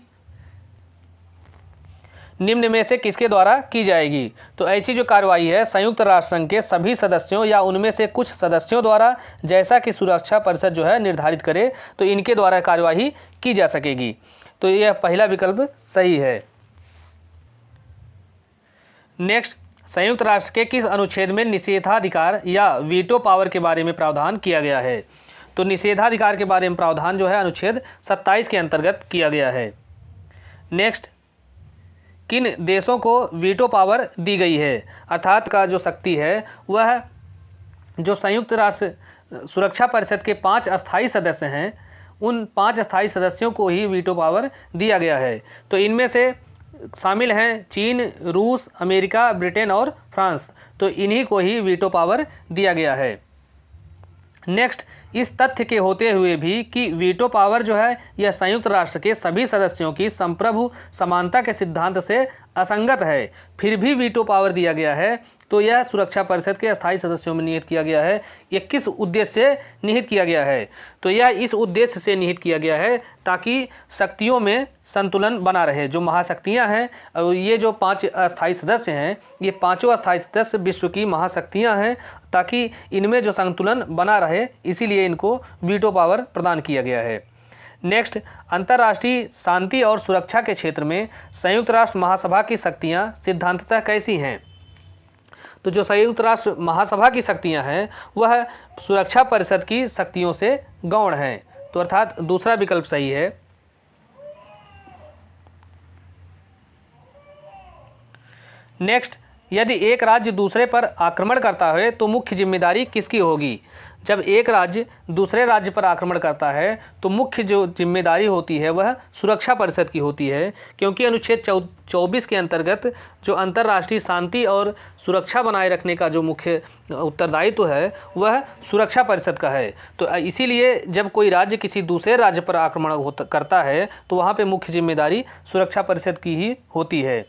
निम्न में से किसके द्वारा की जाएगी? तो ऐसी जो कार्यवाही है संयुक्त राष्ट्र संघ के सभी सदस्यों या उनमें से कुछ सदस्यों द्वारा, जैसा कि सुरक्षा परिषद जो है निर्धारित करे, तो इनके द्वारा कार्यवाही की जा सकेगी। तो यह पहला विकल्प सही है। नेक्स्ट, संयुक्त राष्ट्र के किस अनुच्छेद में निषेधाधिकार या वीटो पावर के बारे में प्रावधान किया गया है? तो निषेधाधिकार के बारे में प्रावधान जो है अनुच्छेद 27 के अंतर्गत किया गया है। नेक्स्ट, किन देशों को वीटो पावर दी गई है? अर्थात का जो शक्ति है वह जो संयुक्त राष्ट्र सुरक्षा परिषद के 5 अस्थायी सदस्य हैं उन 5 अस्थायी सदस्यों को ही वीटो पावर दिया गया है। तो इनमें से शामिल हैं चीन, रूस, अमेरिका, ब्रिटेन और फ्रांस। तो इन्हीं को ही वीटो पावर दिया गया है। नेक्स्ट, इस तथ्य के होते हुए भी कि वीटो पावर जो है यह संयुक्त राष्ट्र के सभी सदस्यों की संप्रभु समानता के सिद्धांत से असंगत है, फिर भी वीटो पावर दिया गया है, तो यह सुरक्षा परिषद के अस्थायी सदस्यों में निहित किया गया है। यह किस उद्देश्य से निहित किया गया है? तो यह इस उद्देश्य से निहित किया गया है ताकि शक्तियों में संतुलन बना रहे। जो महाशक्तियां हैं और ये जो 5 अस्थायी सदस्य हैं, ये 5 अस्थायी सदस्य विश्व की महाशक्तियां हैं, ताकि इनमें जो संतुलन बना रहे इसीलिए इनको वीटो पावर प्रदान किया गया है। नेक्स्ट, अंतर्राष्ट्रीय शांति और सुरक्षा के क्षेत्र में संयुक्त राष्ट्र महासभा की शक्तियाँ सिद्धांततः कैसी हैं? तो जो संयुक्त राष्ट्र महासभा की शक्तियां हैं वह सुरक्षा परिषद की शक्तियों से गौण हैं। तो अर्थात दूसरा विकल्प सही है। नेक्स्ट, यदि एक राज्य दूसरे पर आक्रमण करता है तो मुख्य जिम्मेदारी किसकी होगी? जब एक राज्य दूसरे राज्य पर आक्रमण करता है तो मुख्य जो जिम्मेदारी होती है वह सुरक्षा परिषद की होती है, क्योंकि अनुच्छेद 24 के अंतर्गत जो अंतर्राष्ट्रीय शांति और सुरक्षा बनाए रखने का जो मुख्य उत्तरदायित्व है वह सुरक्षा परिषद का है। तो इसीलिए जब कोई राज्य किसी दूसरे राज्य पर आक्रमण करता है तो वहाँ पे मुख्य जिम्मेदारी सुरक्षा परिषद की ही होती है।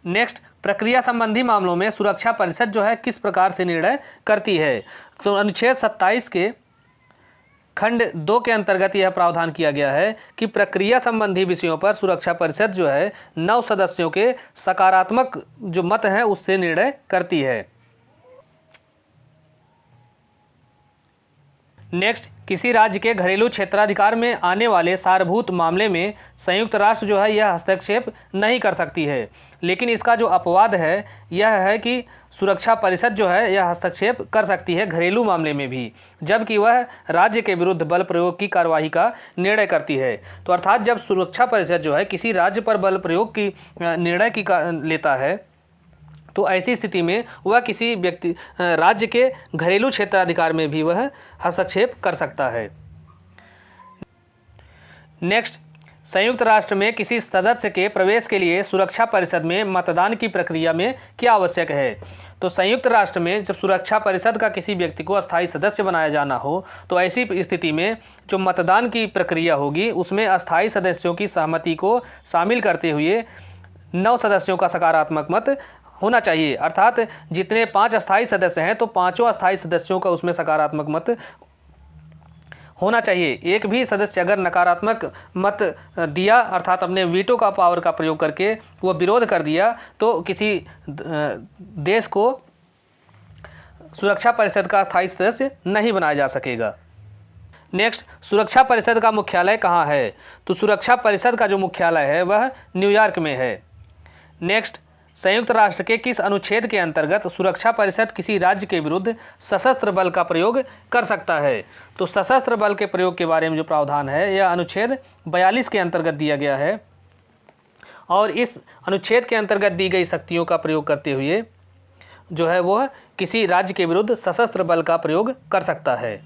नेक्स्ट, प्रक्रिया संबंधी मामलों में सुरक्षा परिषद जो है किस प्रकार से निर्णय करती है। तो अनुच्छेद 27 के खंड 2 के अंतर्गत यह प्रावधान किया गया है कि प्रक्रिया संबंधी विषयों पर सुरक्षा परिषद जो है 9 सदस्यों के सकारात्मक जो मत हैं उससे निर्णय करती है। नेक्स्ट, किसी राज्य के घरेलू क्षेत्राधिकार में आने वाले सारभूत मामले में संयुक्त राष्ट्र जो है यह हस्तक्षेप नहीं कर सकती है, लेकिन इसका जो अपवाद है यह है कि सुरक्षा परिषद जो है यह हस्तक्षेप कर सकती है घरेलू मामले में भी, जबकि वह राज्य के विरुद्ध बल प्रयोग की कार्यवाही का निर्णय करती है। तो अर्थात जब सुरक्षा परिषद जो है किसी राज्य पर बल प्रयोग की निर्णय की लेता है तो ऐसी स्थिति में वह किसी राज्य के घरेलू क्षेत्राधिकार में भी वह हस्तक्षेप कर सकता है। नेक्स्ट, संयुक्त राष्ट्र में किसी सदस्य के प्रवेश के लिए सुरक्षा परिषद में मतदान की प्रक्रिया में क्या आवश्यक है। तो संयुक्त राष्ट्र में जब सुरक्षा परिषद का किसी व्यक्ति को अस्थायी सदस्य बनाया जाना हो तो ऐसी स्थिति में जो मतदान की प्रक्रिया होगी उसमें अस्थायी सदस्यों की सहमति को शामिल करते हुए 9 सदस्यों का सकारात्मक मत होना चाहिए। अर्थात जितने 5 अस्थायी सदस्य हैं तो 5 अस्थायी सदस्यों का उसमें सकारात्मक मत होना चाहिए। एक भी सदस्य अगर नकारात्मक मत दिया अर्थात अपने वीटो का पावर का प्रयोग करके वो विरोध कर दिया तो किसी देश को सुरक्षा परिषद का स्थायी सदस्य नहीं बनाया जा सकेगा। नेक्स्ट, सुरक्षा परिषद का मुख्यालय कहाँ है। तो सुरक्षा परिषद का जो मुख्यालय है वह न्यूयॉर्क में है। नेक्स्ट, संयुक्त राष्ट्र के किस अनुच्छेद के अंतर्गत सुरक्षा परिषद किसी राज्य के विरुद्ध सशस्त्र बल का प्रयोग कर सकता है। तो सशस्त्र बल के प्रयोग के बारे में जो प्रावधान है यह अनुच्छेद 42 के अंतर्गत दिया गया है और इस अनुच्छेद के अंतर्गत दी गई शक्तियों का प्रयोग करते हुए जो है वह किसी राज्य के विरुद्ध सशस्त्र बल का प्रयोग कर सकता है।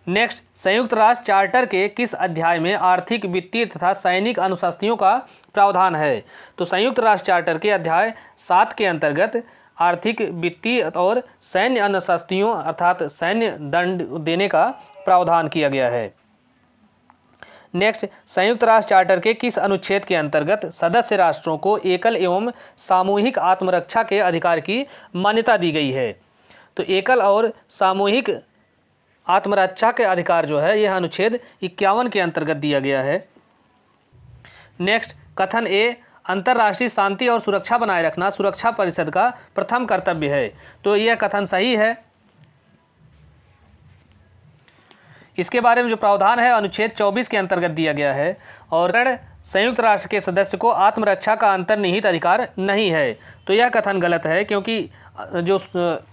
नेक्स्ट, संयुक्त राष्ट्र चार्टर के किस अध्याय में आर्थिक, वित्तीय तथा सैनिक अनुशस्तियों का प्रावधान है। तो संयुक्त राष्ट्र चार्टर के अध्याय 7 के अंतर्गत आर्थिक, वित्तीय और सैन्य अनुशस्तियों अर्थात सैन्य दंड देने का प्रावधान किया गया है। नेक्स्ट, संयुक्त राष्ट्र चार्टर के किस अनुच्छेद के अंतर्गत सदस्य राष्ट्रों को एकल एवं सामूहिक आत्मरक्षा के अधिकार की मान्यता दी गई है। तो एकल और सामूहिक आत्मरक्षा के अधिकार जो है यह अनुच्छेद 51 के अंतर्गत दिया गया है। नेक्स्ट, कथन ए, अंतर्राष्ट्रीय शांति और सुरक्षा बनाए रखना सुरक्षा परिषद का प्रथम कर्तव्य है। तो यह कथन सही है। इसके बारे में जो प्रावधान है अनुच्छेद 24 के अंतर्गत दिया गया है और संयुक्त राष्ट्र के सदस्य को आत्मरक्षा का अंतर्निहित अधिकार नहीं है। तो यह कथन गलत है, क्योंकि जो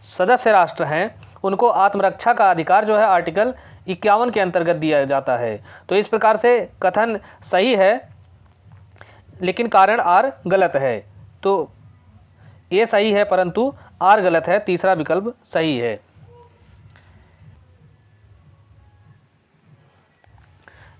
सदस्य राष्ट्र हैं उनको आत्मरक्षा का अधिकार जो है आर्टिकल 51 के अंतर्गत दिया जाता है। तो इस प्रकार से कथन सही है लेकिन कारण आर गलत है। तो ये सही है परंतु आर गलत है, तीसरा विकल्प सही है।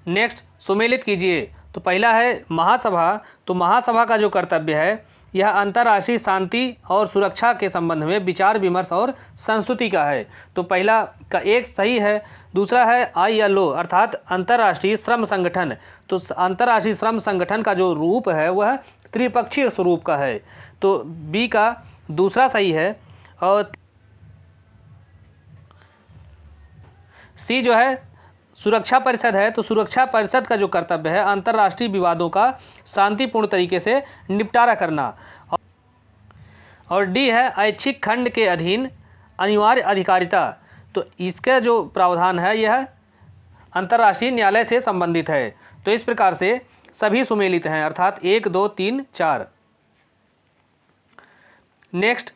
नेक्स्ट, सुमेलित कीजिए। तो पहला है महासभा। तो महासभा का जो कर्तव्य है यह अंतर्राष्ट्रीय शांति और सुरक्षा के संबंध में विचार विमर्श और संस्तुति का है। तो पहला का एक सही है। दूसरा है ILO अर्थात अंतर्राष्ट्रीय श्रम संगठन। तो अंतर्राष्ट्रीय श्रम संगठन का जो रूप है वह त्रिपक्षीय स्वरूप का है। तो बी का दूसरा सही है। और सी जो है सुरक्षा परिषद है। तो सुरक्षा परिषद का जो कर्तव्य है अंतर्राष्ट्रीय विवादों का शांतिपूर्ण तरीके से निपटारा करना। और डी है ऐच्छिक खंड के अधीन अनिवार्य अधिकारिता। तो इसका जो प्रावधान है यह अंतर्राष्ट्रीय न्यायालय से संबंधित है। तो इस प्रकार से सभी सुमेलित हैं अर्थात 1, 2, 3, 4। नेक्स्ट,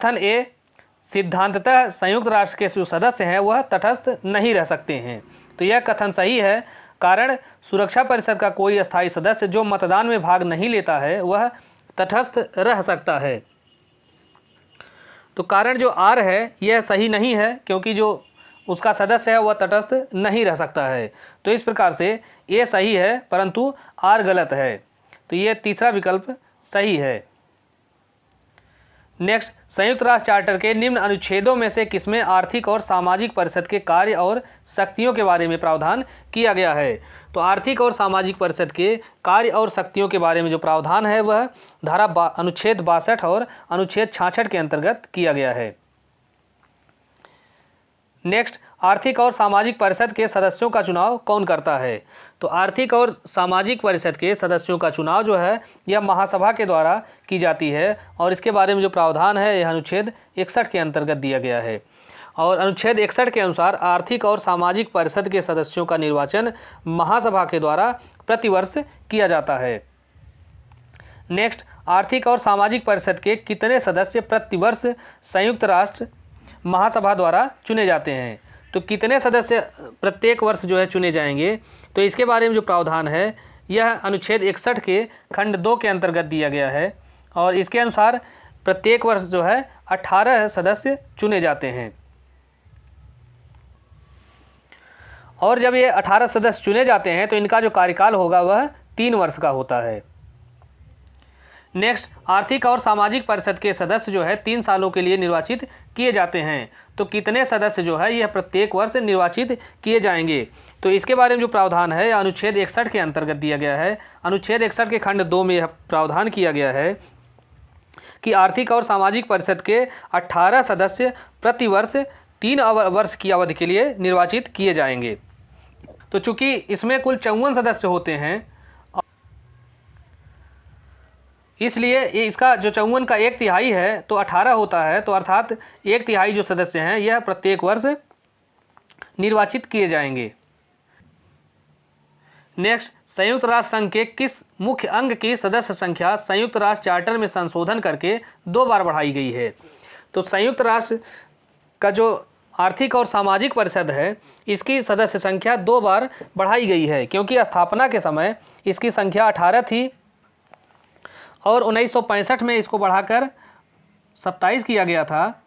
कथन ए, सिद्धांततः संयुक्त राष्ट्र के जो सदस्य हैं वह तटस्थ नहीं रह सकते हैं। तो यह कथन सही है, कारण सुरक्षा परिषद का कोई अस्थायी सदस्य जो मतदान में भाग नहीं लेता है वह तटस्थ रह सकता है। तो कारण जो आर है यह सही नहीं है, क्योंकि जो उसका सदस्य है वह तटस्थ नहीं रह सकता है। तो इस प्रकार से ए सही है परंतु आर गलत है। तो ये तीसरा विकल्प सही है। नेक्स्ट, संयुक्त राष्ट्र चार्टर के निम्न अनुच्छेदों में से किसमें आर्थिक और सामाजिक परिषद के कार्य और शक्तियों के बारे में प्रावधान किया गया है? तो आर्थिक और सामाजिक परिषद के कार्य और शक्तियों के बारे में जो प्रावधान है वह अनुच्छेद 62 और अनुच्छेद 66 के अंतर्गत किया गया है। नेक्स्ट, आर्थिक और सामाजिक परिषद के सदस्यों का चुनाव कौन करता है? तो आर्थिक और सामाजिक परिषद के सदस्यों का चुनाव जो है यह महासभा के द्वारा की जाती है, और इसके बारे में जो प्रावधान है यह अनुच्छेद 61 के अंतर्गत दिया गया है। और अनुच्छेद 61 के अनुसार आर्थिक और सामाजिक परिषद के सदस्यों का निर्वाचन महासभा के द्वारा प्रतिवर्ष किया जाता है। नेक्स्ट, आर्थिक और सामाजिक परिषद के कितने सदस्य प्रतिवर्ष संयुक्त राष्ट्र महासभा द्वारा चुने जाते हैं? तो कितने सदस्य प्रत्येक वर्ष जो है चुने जाएंगे, तो इसके बारे में जो प्रावधान है यह अनुच्छेद 61 के खंड 2 के अंतर्गत दिया गया है, और इसके अनुसार प्रत्येक वर्ष जो है 18 सदस्य चुने जाते हैं। और जब ये 18 सदस्य चुने जाते हैं तो इनका जो कार्यकाल होगा वह 3 वर्ष का होता है। नेक्स्ट, आर्थिक और सामाजिक परिषद के सदस्य जो है 3 सालों के लिए निर्वाचित किए जाते हैं। तो कितने सदस्य जो है यह प्रत्येक वर्ष निर्वाचित किए जाएंगे? तो इसके बारे में जो प्रावधान है अनुच्छेद 61 के अंतर्गत दिया गया है। अनुच्छेद 61 के खंड 2 में यह प्रावधान किया गया है कि आर्थिक और सामाजिक परिषद के 18 सदस्य प्रतिवर्ष 3 वर्ष की अवधि के लिए निर्वाचित किए जाएंगे। तो चूंकि इसमें कुल 54 सदस्य होते हैं, इसलिए ये इसका जो 54 का 1/3 है तो 18 होता है, तो अर्थात 1/3 जो सदस्य हैं यह प्रत्येक वर्ष निर्वाचित किए जाएंगे। नेक्स्ट, संयुक्त राष्ट्र संघ के किस मुख्य अंग की सदस्य संख्या संयुक्त राष्ट्र चार्टर में संशोधन करके 2 बार बढ़ाई गई है? तो संयुक्त राष्ट्र का जो आर्थिक और सामाजिक परिषद है इसकी सदस्य संख्या 2 बार बढ़ाई गई है, क्योंकि स्थापना के समय इसकी संख्या 18 थी और 1965 में इसको बढ़ाकर 27 किया गया था।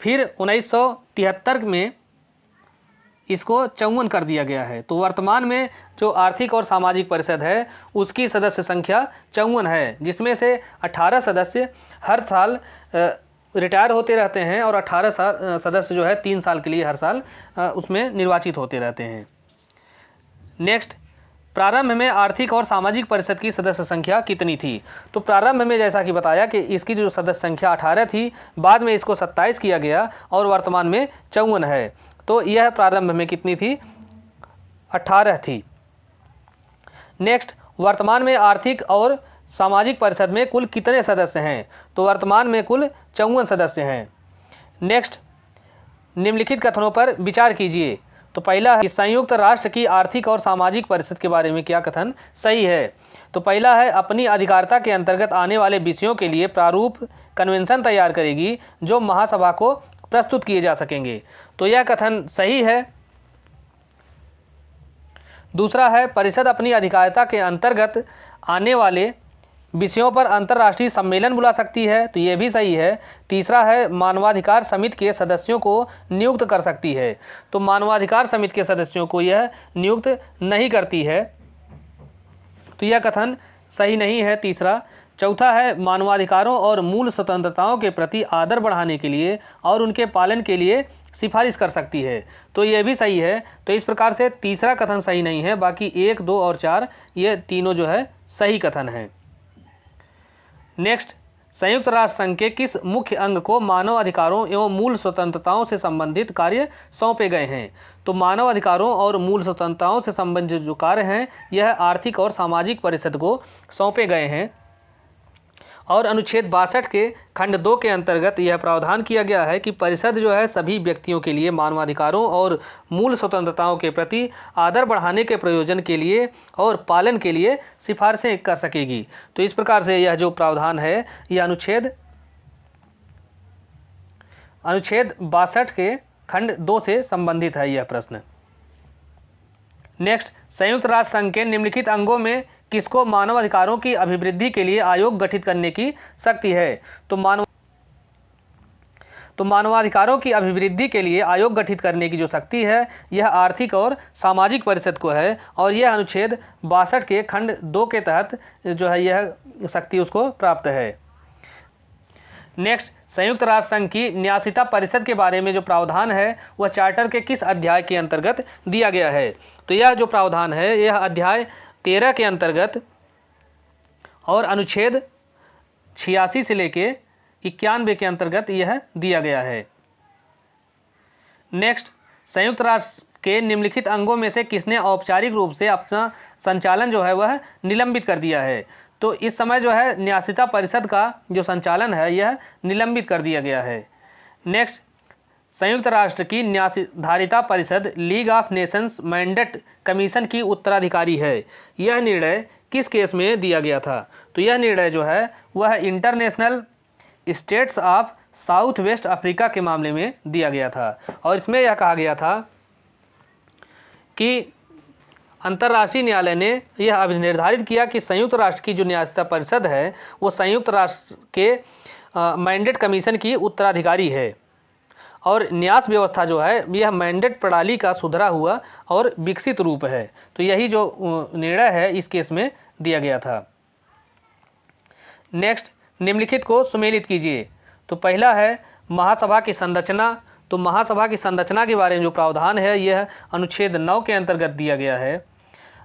फिर 1973 में इसको 54 कर दिया गया है। तो वर्तमान में जो आर्थिक और सामाजिक परिषद है उसकी सदस्य संख्या 54 है, जिसमें से 18 सदस्य हर साल रिटायर होते रहते हैं और 18 सदस्य जो है 3 साल के लिए हर साल उसमें निर्वाचित होते रहते हैं। नेक्स्ट, प्रारंभ में आर्थिक और सामाजिक परिषद की सदस्य संख्या कितनी थी? तो प्रारंभ में जैसा कि बताया कि इसकी जो सदस्य संख्या 18 थी, बाद में इसको 27 किया गया और वर्तमान में 54 है। तो यह प्रारंभ में कितनी थी? 18 थी। नेक्स्ट, वर्तमान में आर्थिक और सामाजिक परिषद में कुल कितने सदस्य हैं? तो वर्तमान में कुल 54 सदस्य हैं। नेक्स्ट, निम्नलिखित कथनों पर विचार कीजिए। तो पहला है कि संयुक्त राष्ट्र की आर्थिक और सामाजिक परिषद के बारे में क्या कथन सही है? तो पहला है अपनी अधिकारिता के अंतर्गत आने वाले विषयों के लिए प्रारूप कन्वेंशन तैयार करेगी जो महासभा को प्रस्तुत किए जा सकेंगे। तो यह कथन सही है। दूसरा है परिषद अपनी अधिकारिता के अंतर्गत आने वाले विषयों पर अंतर्राष्ट्रीय सम्मेलन बुला सकती है, तो ये भी सही है। तीसरा है मानवाधिकार समिति के सदस्यों को नियुक्त कर सकती है, तो मानवाधिकार समिति के सदस्यों को यह नियुक्त नहीं करती है, तो यह कथन सही नहीं है तीसरा। चौथा है मानवाधिकारों और मूल स्वतंत्रताओं के प्रति आदर बढ़ाने के लिए और उनके पालन के लिए सिफारिश कर सकती है, तो यह भी सही है। तो इस प्रकार से तीसरा कथन सही नहीं है, बाकी 1, 2 और 4 ये तीनों जो है सही कथन हैं। नेक्स्ट, संयुक्त राष्ट्र संघ के किस मुख्य अंग को मानव अधिकारों एवं मूल स्वतंत्रताओं से संबंधित कार्य सौंपे गए हैं? तो मानव अधिकारों और मूल स्वतंत्रताओं से संबंधित जो कार्य हैं यह आर्थिक और सामाजिक परिषद को सौंपे गए हैं, और अनुच्छेद 62 के खंड 2 के अंतर्गत यह प्रावधान किया गया है कि परिषद जो है सभी व्यक्तियों के लिए मानवाधिकारों और मूल स्वतंत्रताओं के प्रति आदर बढ़ाने के प्रयोजन के लिए और पालन के लिए सिफारिशें कर सकेगी। तो इस प्रकार से यह जो प्रावधान है यह अनुच्छेद 62 के खंड 2 से संबंधित है यह प्रश्न। नेक्स्ट, संयुक्त राष्ट्र संघ के निम्नलिखित अंगों में किसको मानवाधिकारों की अभिवृद्धि के लिए आयोग गठित करने की शक्ति है? तो तो मानवाधिकारों की अभिवृद्धि के लिए आयोग गठित करने की जो शक्ति है यह आर्थिक और सामाजिक परिषद को है, और यह अनुच्छेद 62 के खंड 2 के तहत जो है यह शक्ति उसको प्राप्त है। नेक्स्ट, संयुक्त राष्ट्र संघ की न्यासिता परिषद के बारे में जो प्रावधान है वह चार्टर के किस अध्याय के अंतर्गत दिया गया है? तो यह जो प्रावधान है यह अध्याय 13 के अंतर्गत और अनुच्छेद 86 से लेके 91 के अंतर्गत यह दिया गया है। नेक्स्ट, संयुक्त राष्ट्र के निम्नलिखित अंगों में से किसने औपचारिक रूप से अपना संचालन जो है वह निलंबित कर दिया है? तो इस समय जो है न्यासिता परिषद का जो संचालन है यह निलंबित कर दिया गया है। नेक्स्ट, संयुक्त राष्ट्र की न्यासधारिता परिषद league of Nations mandate commission की उत्तराधिकारी है। यह निर्णय किस केस में दिया गया था? तो यह निर्णय जो है वह international states of south west Africa के मामले में दिया गया था, और इसमें यह कहा गया था कि अंतर्राष्ट्रीय न्यायालय ने यह अभिनिर्धारित किया कि संयुक्त राष्ट्र की जो न्यायिकता परिषद है वो संयुक्त राष्ट्र के मैंडेट कमीशन की उत्तराधिकारी है, और न्यास व्यवस्था जो है यह मैंडेट प्रणाली का सुधरा हुआ और विकसित रूप है। तो यही जो निर्णय है इस केस में दिया गया था। नेक्स्ट, निम्नलिखित को सुमेलित कीजिए। तो पहला है महासभा की संरचना। तो महासभा की संरचना के बारे में जो प्रावधान है यह अनुच्छेद 9 के अंतर्गत दिया गया है।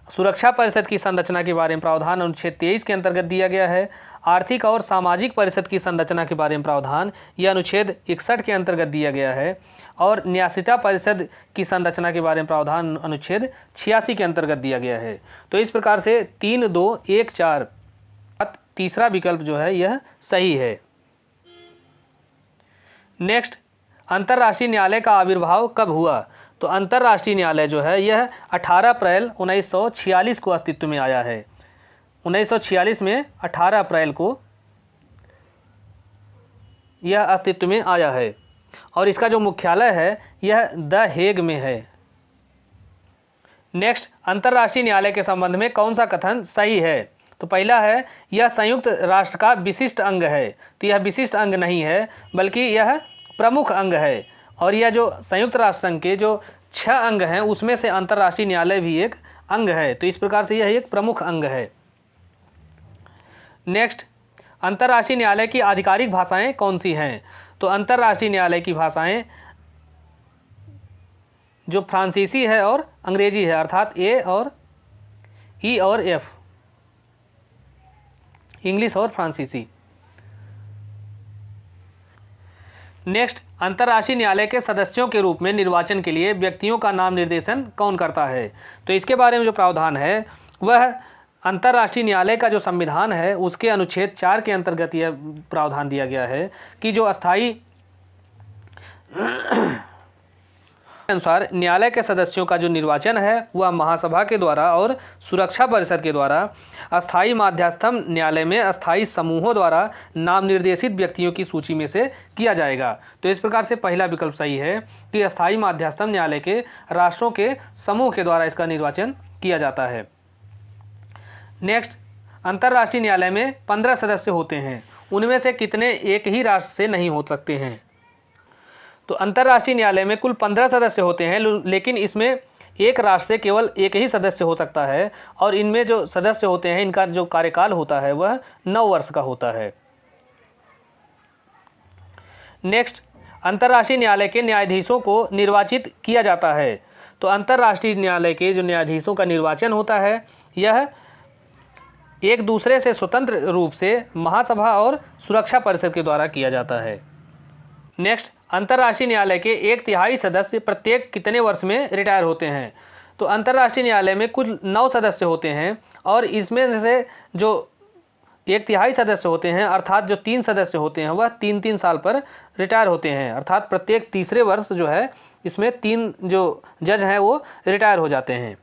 सुरक्षा परिषद की संरचना के बारे में प्रावधान अनुच्छेद 23 के अंतर्गत दिया गया है। आर्थिक और सामाजिक परिषद की संरचना के बारे में प्रावधान यह अनुच्छेद 61 के अंतर्गत दिया गया है, और न्यासिता परिषद की संरचना के बारे में प्रावधान अनुच्छेद 86 के अंतर्गत दिया गया है। तो इस प्रकार से 3, 2, 1, 4 तीसरा विकल्प जो है यह सही है। नेक्स्ट, अंतर्राष्ट्रीय न्यायालय का आविर्भाव कब हुआ? तो अंतर्राष्ट्रीय न्यायालय जो है यह 18 अप्रैल 1946 को अस्तित्व में आया है। 1946 में 18 अप्रैल को यह अस्तित्व में आया है, और इसका जो मुख्यालय है यह द हेग में है। नेक्स्ट, अंतर्राष्ट्रीय न्यायालय के संबंध में कौन सा कथन सही है? तो पहला है यह संयुक्त राष्ट्र का विशिष्ट अंग है। तो यह विशिष्ट अंग नहीं है बल्कि यह प्रमुख अंग है, और यह जो संयुक्त राष्ट्र संघ के जो 6 अंग हैं उसमें से अंतर्राष्ट्रीय न्यायालय भी एक अंग है। तो इस प्रकार से यह एक प्रमुख अंग है। नेक्स्ट, अंतर्राष्ट्रीय न्यायालय की आधिकारिक भाषाएं कौन सी हैं? तो अंतर्राष्ट्रीय न्यायालय की भाषाएं जो फ्रांसीसी है और अंग्रेजी है, अर्थात ए और ई और एफ, इंग्लिश और फ्रांसीसी। नेक्स्ट, अंतर्राष्ट्रीय न्यायालय के सदस्यों के रूप में निर्वाचन के लिए व्यक्तियों का नाम निर्देशन कौन करता है? तो इसके बारे में जो प्रावधान है वह अंतर्राष्ट्रीय न्यायालय का जो संविधान है उसके अनुच्छेद 4 के अंतर्गत यह प्रावधान दिया गया है कि जो अस्थायी अनुसार न्यायालय के सदस्यों का जो निर्वाचन है वह महासभा के द्वारा और सुरक्षा परिषद के द्वारा अस्थायी मध्यस्थम न्यायालय में अस्थायी समूहों द्वारा नाम निर्देशित व्यक्तियों की सूची में से किया जाएगा। तो इस प्रकार से पहला विकल्प सही है कि अस्थायी मध्यस्थम न्यायालय के राष्ट्रों के समूह के द्वारा इसका निर्वाचन किया जाता है। नेक्स्ट, अंतर्राष्ट्रीय न्यायालय में 15 सदस्य होते हैं, उनमें से कितने एक ही राष्ट्र से नहीं हो सकते हैं? तो अंतर्राष्ट्रीय न्यायालय में कुल 15 सदस्य होते हैं, लेकिन इसमें एक राष्ट्र से केवल एक ही सदस्य हो सकता है, और इनमें जो सदस्य होते हैं इनका जो कार्यकाल होता है वह 9 वर्ष का होता है। नेक्स्ट, अंतर्राष्ट्रीय न्यायालय के न्यायाधीशों को निर्वाचित किया जाता है। तो अंतर्राष्ट्रीय न्यायालय के जो न्यायाधीशों का निर्वाचन होता है यह एक दूसरे से स्वतंत्र रूप से महासभा और सुरक्षा परिषद के द्वारा किया जाता है। नेक्स्ट, अंतर्राष्ट्रीय न्यायालय के 1/3 सदस्य प्रत्येक कितने वर्ष में रिटायर होते हैं? तो अंतर्राष्ट्रीय न्यायालय में कुल 9 सदस्य होते हैं, और इसमें से जो 1/3 सदस्य होते हैं अर्थात जो 3 सदस्य होते हैं वह 3-3 साल पर रिटायर होते हैं, अर्थात प्रत्येक तीसरे वर्ष जो है इसमें 3 जो जज हैं वो रिटायर हो जाते हैं।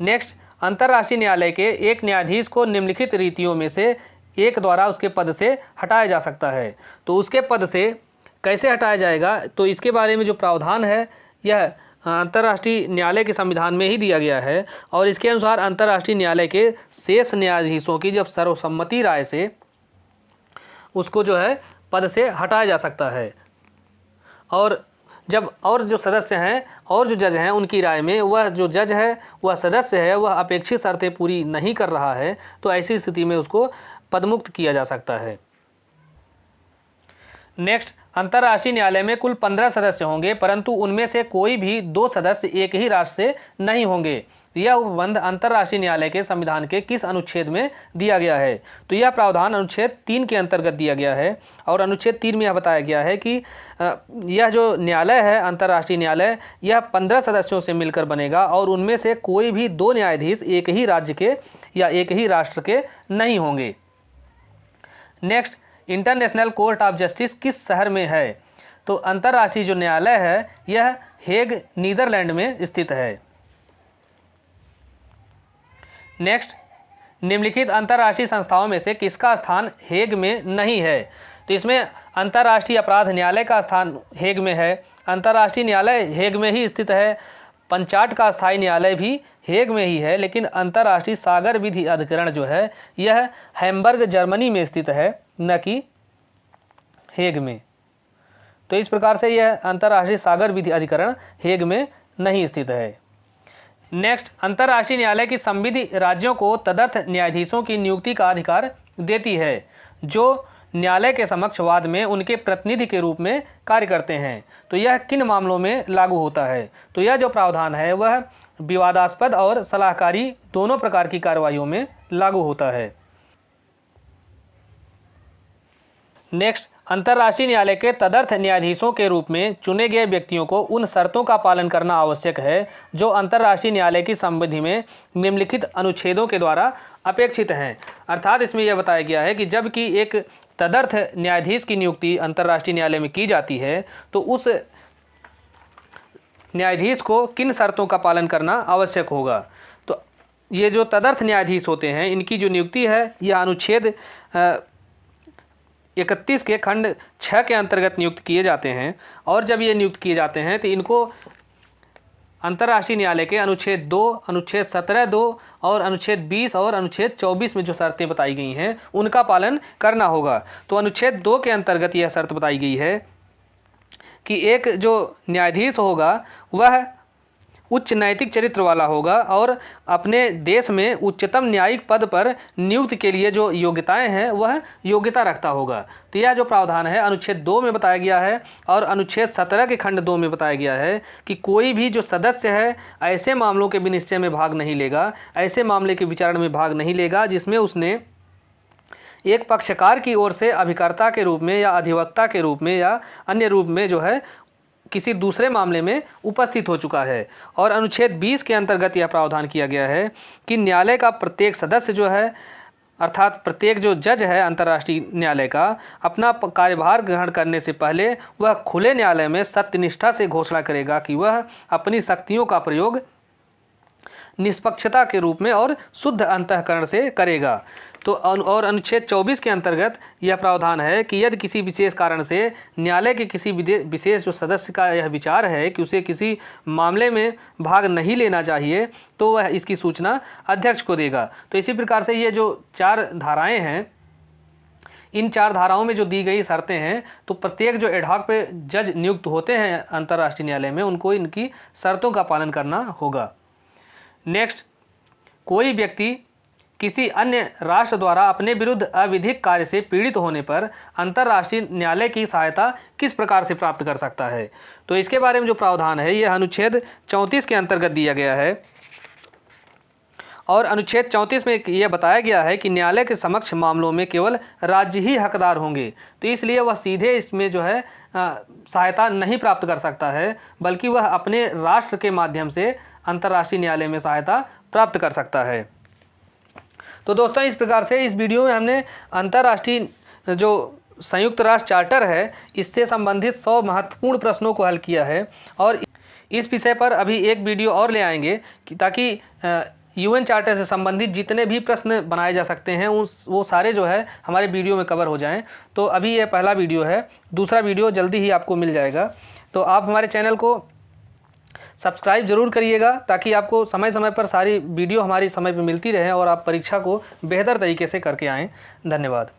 नेक्स्ट, अंतर्राष्ट्रीय न्यायालय के एक न्यायाधीश को निम्नलिखित रीतियों में से एक द्वारा उसके पद से हटाया जा सकता है। तो उसके पद से कैसे हटाया जाएगा? तो इसके बारे में जो प्रावधान है यह अंतर्राष्ट्रीय न्यायालय के संविधान में ही दिया गया है, और इसके अनुसार अंतर्राष्ट्रीय न्यायालय के शेष न्यायाधीशों की जब सर्वसम्मति राय से उसको जो है पद से हटाया जा सकता है। और जो सदस्य हैं और जो जज हैं उनकी राय में वह जो जज है वह सदस्य है वह अपेक्षित शर्तें पूरी नहीं कर रहा है, तो ऐसी स्थिति में उसको पदमुक्त किया जा सकता है। नेक्स्ट, अंतर्राष्ट्रीय न्यायालय में कुल 15 सदस्य होंगे, परंतु उनमें से कोई भी 2 सदस्य एक ही राष्ट्र से नहीं होंगे। यह उपबंध अंतर्राष्ट्रीय न्यायालय के संविधान के किस अनुच्छेद में दिया गया है? तो यह प्रावधान अनुच्छेद 3 के अंतर्गत दिया गया है। और अनुच्छेद 3 में यह बताया गया है कि यह जो न्यायालय है अंतर्राष्ट्रीय न्यायालय, यह 15 सदस्यों से मिलकर बनेगा और उनमें से कोई भी 2 न्यायाधीश एक ही राज्य के या एक ही राष्ट्र के नहीं होंगे। Next, international court of justice किस शहर में है? तो अंतर्राष्ट्रीय जो न्यायालय है यह हेग नीदरलैंड में स्थित है। नेक्स्ट, निम्नलिखित अंतर्राष्ट्रीय संस्थाओं में से किसका स्थान हेग में नहीं है? तो इसमें अंतर्राष्ट्रीय अपराध न्यायालय का स्थान हेग में है, अंतर्राष्ट्रीय न्यायालय हेग में ही स्थित है, पंचाट का स्थायी न्यायालय भी हेग में ही है, लेकिन अंतर्राष्ट्रीय सागर विधि अधिकरण जो है यह हैम्बर्ग जर्मनी में स्थित है, न कि हेग में। तो इस प्रकार से यह अंतर्राष्ट्रीय सागर विधि अधिकरण हेग में नहीं स्थित है। नेक्स्ट, अंतर्राष्ट्रीय न्यायालय की संविधि राज्यों को तदर्थ न्यायाधीशों की नियुक्ति का अधिकार देती है जो न्यायालय के समक्ष वाद में उनके प्रतिनिधि के रूप में कार्य करते हैं। तो यह किन मामलों में लागू होता है? तो यह जो प्रावधान है वह विवादास्पद और सलाहकारी दोनों प्रकार की कार्रवाइयों में लागू होता है। नेक्स्ट, अंतर्राष्ट्रीय न्यायालय के तदर्थ न्यायाधीशों के रूप में चुने गए व्यक्तियों को उन शर्तों का पालन करना आवश्यक है जो अंतर्राष्ट्रीय न्यायालय की संविधि में निम्नलिखित अनुच्छेदों के द्वारा अपेक्षित हैं। अर्थात इसमें यह बताया गया है कि जबकि एक तदर्थ न्यायाधीश की नियुक्ति अंतर्राष्ट्रीय न्यायालय में की जाती है तो उस न्यायाधीश को किन शर्तों का पालन करना आवश्यक होगा। तो ये जो तदर्थ न्यायाधीश होते हैं इनकी जो नियुक्ति है यह अनुच्छेद 31 के खंड 6 के अंतर्गत नियुक्त किए जाते हैं। और जब ये नियुक्त किए जाते हैं तो इनको अंतर्राष्ट्रीय न्यायालय के अनुच्छेद 2, अनुच्छेद 17(2) और अनुच्छेद 20 और अनुच्छेद 24 में जो शर्तें बताई गई हैं उनका पालन करना होगा। तो अनुच्छेद 2 के अंतर्गत यह शर्त बताई गई है कि एक जो न्यायाधीश होगा वह उच्च नैतिक चरित्र वाला होगा और अपने देश में उच्चतम न्यायिक पद पर नियुक्त के लिए जो योग्यताएं हैं वह योग्यता रखता होगा। तो यह जो प्रावधान है अनुच्छेद 2 में बताया गया है और अनुच्छेद 17 के खंड 2 में बताया गया है कि कोई भी जो सदस्य है ऐसे मामलों के विनिश्चय में भाग नहीं लेगा, ऐसे मामले के विचारण में भाग नहीं लेगा जिसमें उसने एक पक्षकार की ओर से अभिकर्ता के रूप में या अधिवक्ता के रूप में या अन्य रूप में जो है किसी दूसरे मामले में उपस्थित हो चुका है। और अनुच्छेद 20 के अंतर्गत यह प्रावधान किया गया है कि न्यायालय का प्रत्येक सदस्य जो है अर्थात प्रत्येक जो जज है अंतर्राष्ट्रीय न्यायालय का अपना कार्यभार ग्रहण करने से पहले वह खुले न्यायालय में सत्यनिष्ठा से घोषणा करेगा कि वह अपनी शक्तियों का प्रयोग निष्पक्षता के रूप में और शुद्ध अंतःकरण से करेगा। तो और अनुच्छेद 24 के अंतर्गत यह प्रावधान है कि यदि किसी विशेष कारण से न्यायालय के किसी विशेष जो सदस्य का यह विचार है कि उसे किसी मामले में भाग नहीं लेना चाहिए तो वह इसकी सूचना अध्यक्ष को देगा। तो इसी प्रकार से ये जो 4 धाराएं हैं इन 4 धाराओं में जो दी गई शर्तें हैं तो प्रत्येक जो एडहॉक पे जज नियुक्त होते हैं अंतर्राष्ट्रीय न्यायालय में उनको इनकी शर्तों का पालन करना होगा। नेक्स्ट, कोई व्यक्ति किसी अन्य राष्ट्र द्वारा अपने विरुद्ध अविधिक कार्य से पीड़ित होने पर अंतर्राष्ट्रीय न्यायालय की सहायता किस प्रकार से प्राप्त कर सकता है? तो इसके बारे में जो प्रावधान है यह अनुच्छेद 34 के अंतर्गत दिया गया है। और अनुच्छेद 34 में यह बताया गया है कि न्यायालय के समक्ष मामलों में केवल राज्य ही हकदार होंगे, तो इसलिए वह सीधे इसमें जो है सहायता नहीं प्राप्त कर सकता है, बल्कि वह अपने राष्ट्र के माध्यम से अंतर्राष्ट्रीय न्यायालय में सहायता प्राप्त कर सकता है। तो दोस्तों इस प्रकार से इस वीडियो में हमने अंतर्राष्ट्रीय जो संयुक्त राष्ट्र चार्टर है इससे संबंधित 100 महत्वपूर्ण प्रश्नों को हल किया है। और इस विषय पर अभी एक वीडियो और ले आएंगे कि ताकि यूएन चार्टर से संबंधित जितने भी प्रश्न बनाए जा सकते हैं वो सारे जो है हमारे वीडियो में कवर हो जाएं। तो अभी ये पहला वीडियो है, दूसरा वीडियो जल्दी ही आपको मिल जाएगा। तो आप हमारे चैनल को सब्सक्राइब ज़रूर करिएगा ताकि आपको समय समय पर सारी वीडियो हमारी समय पर मिलती रहे और आप परीक्षा को बेहतर तरीके से करके आएँ। धन्यवाद।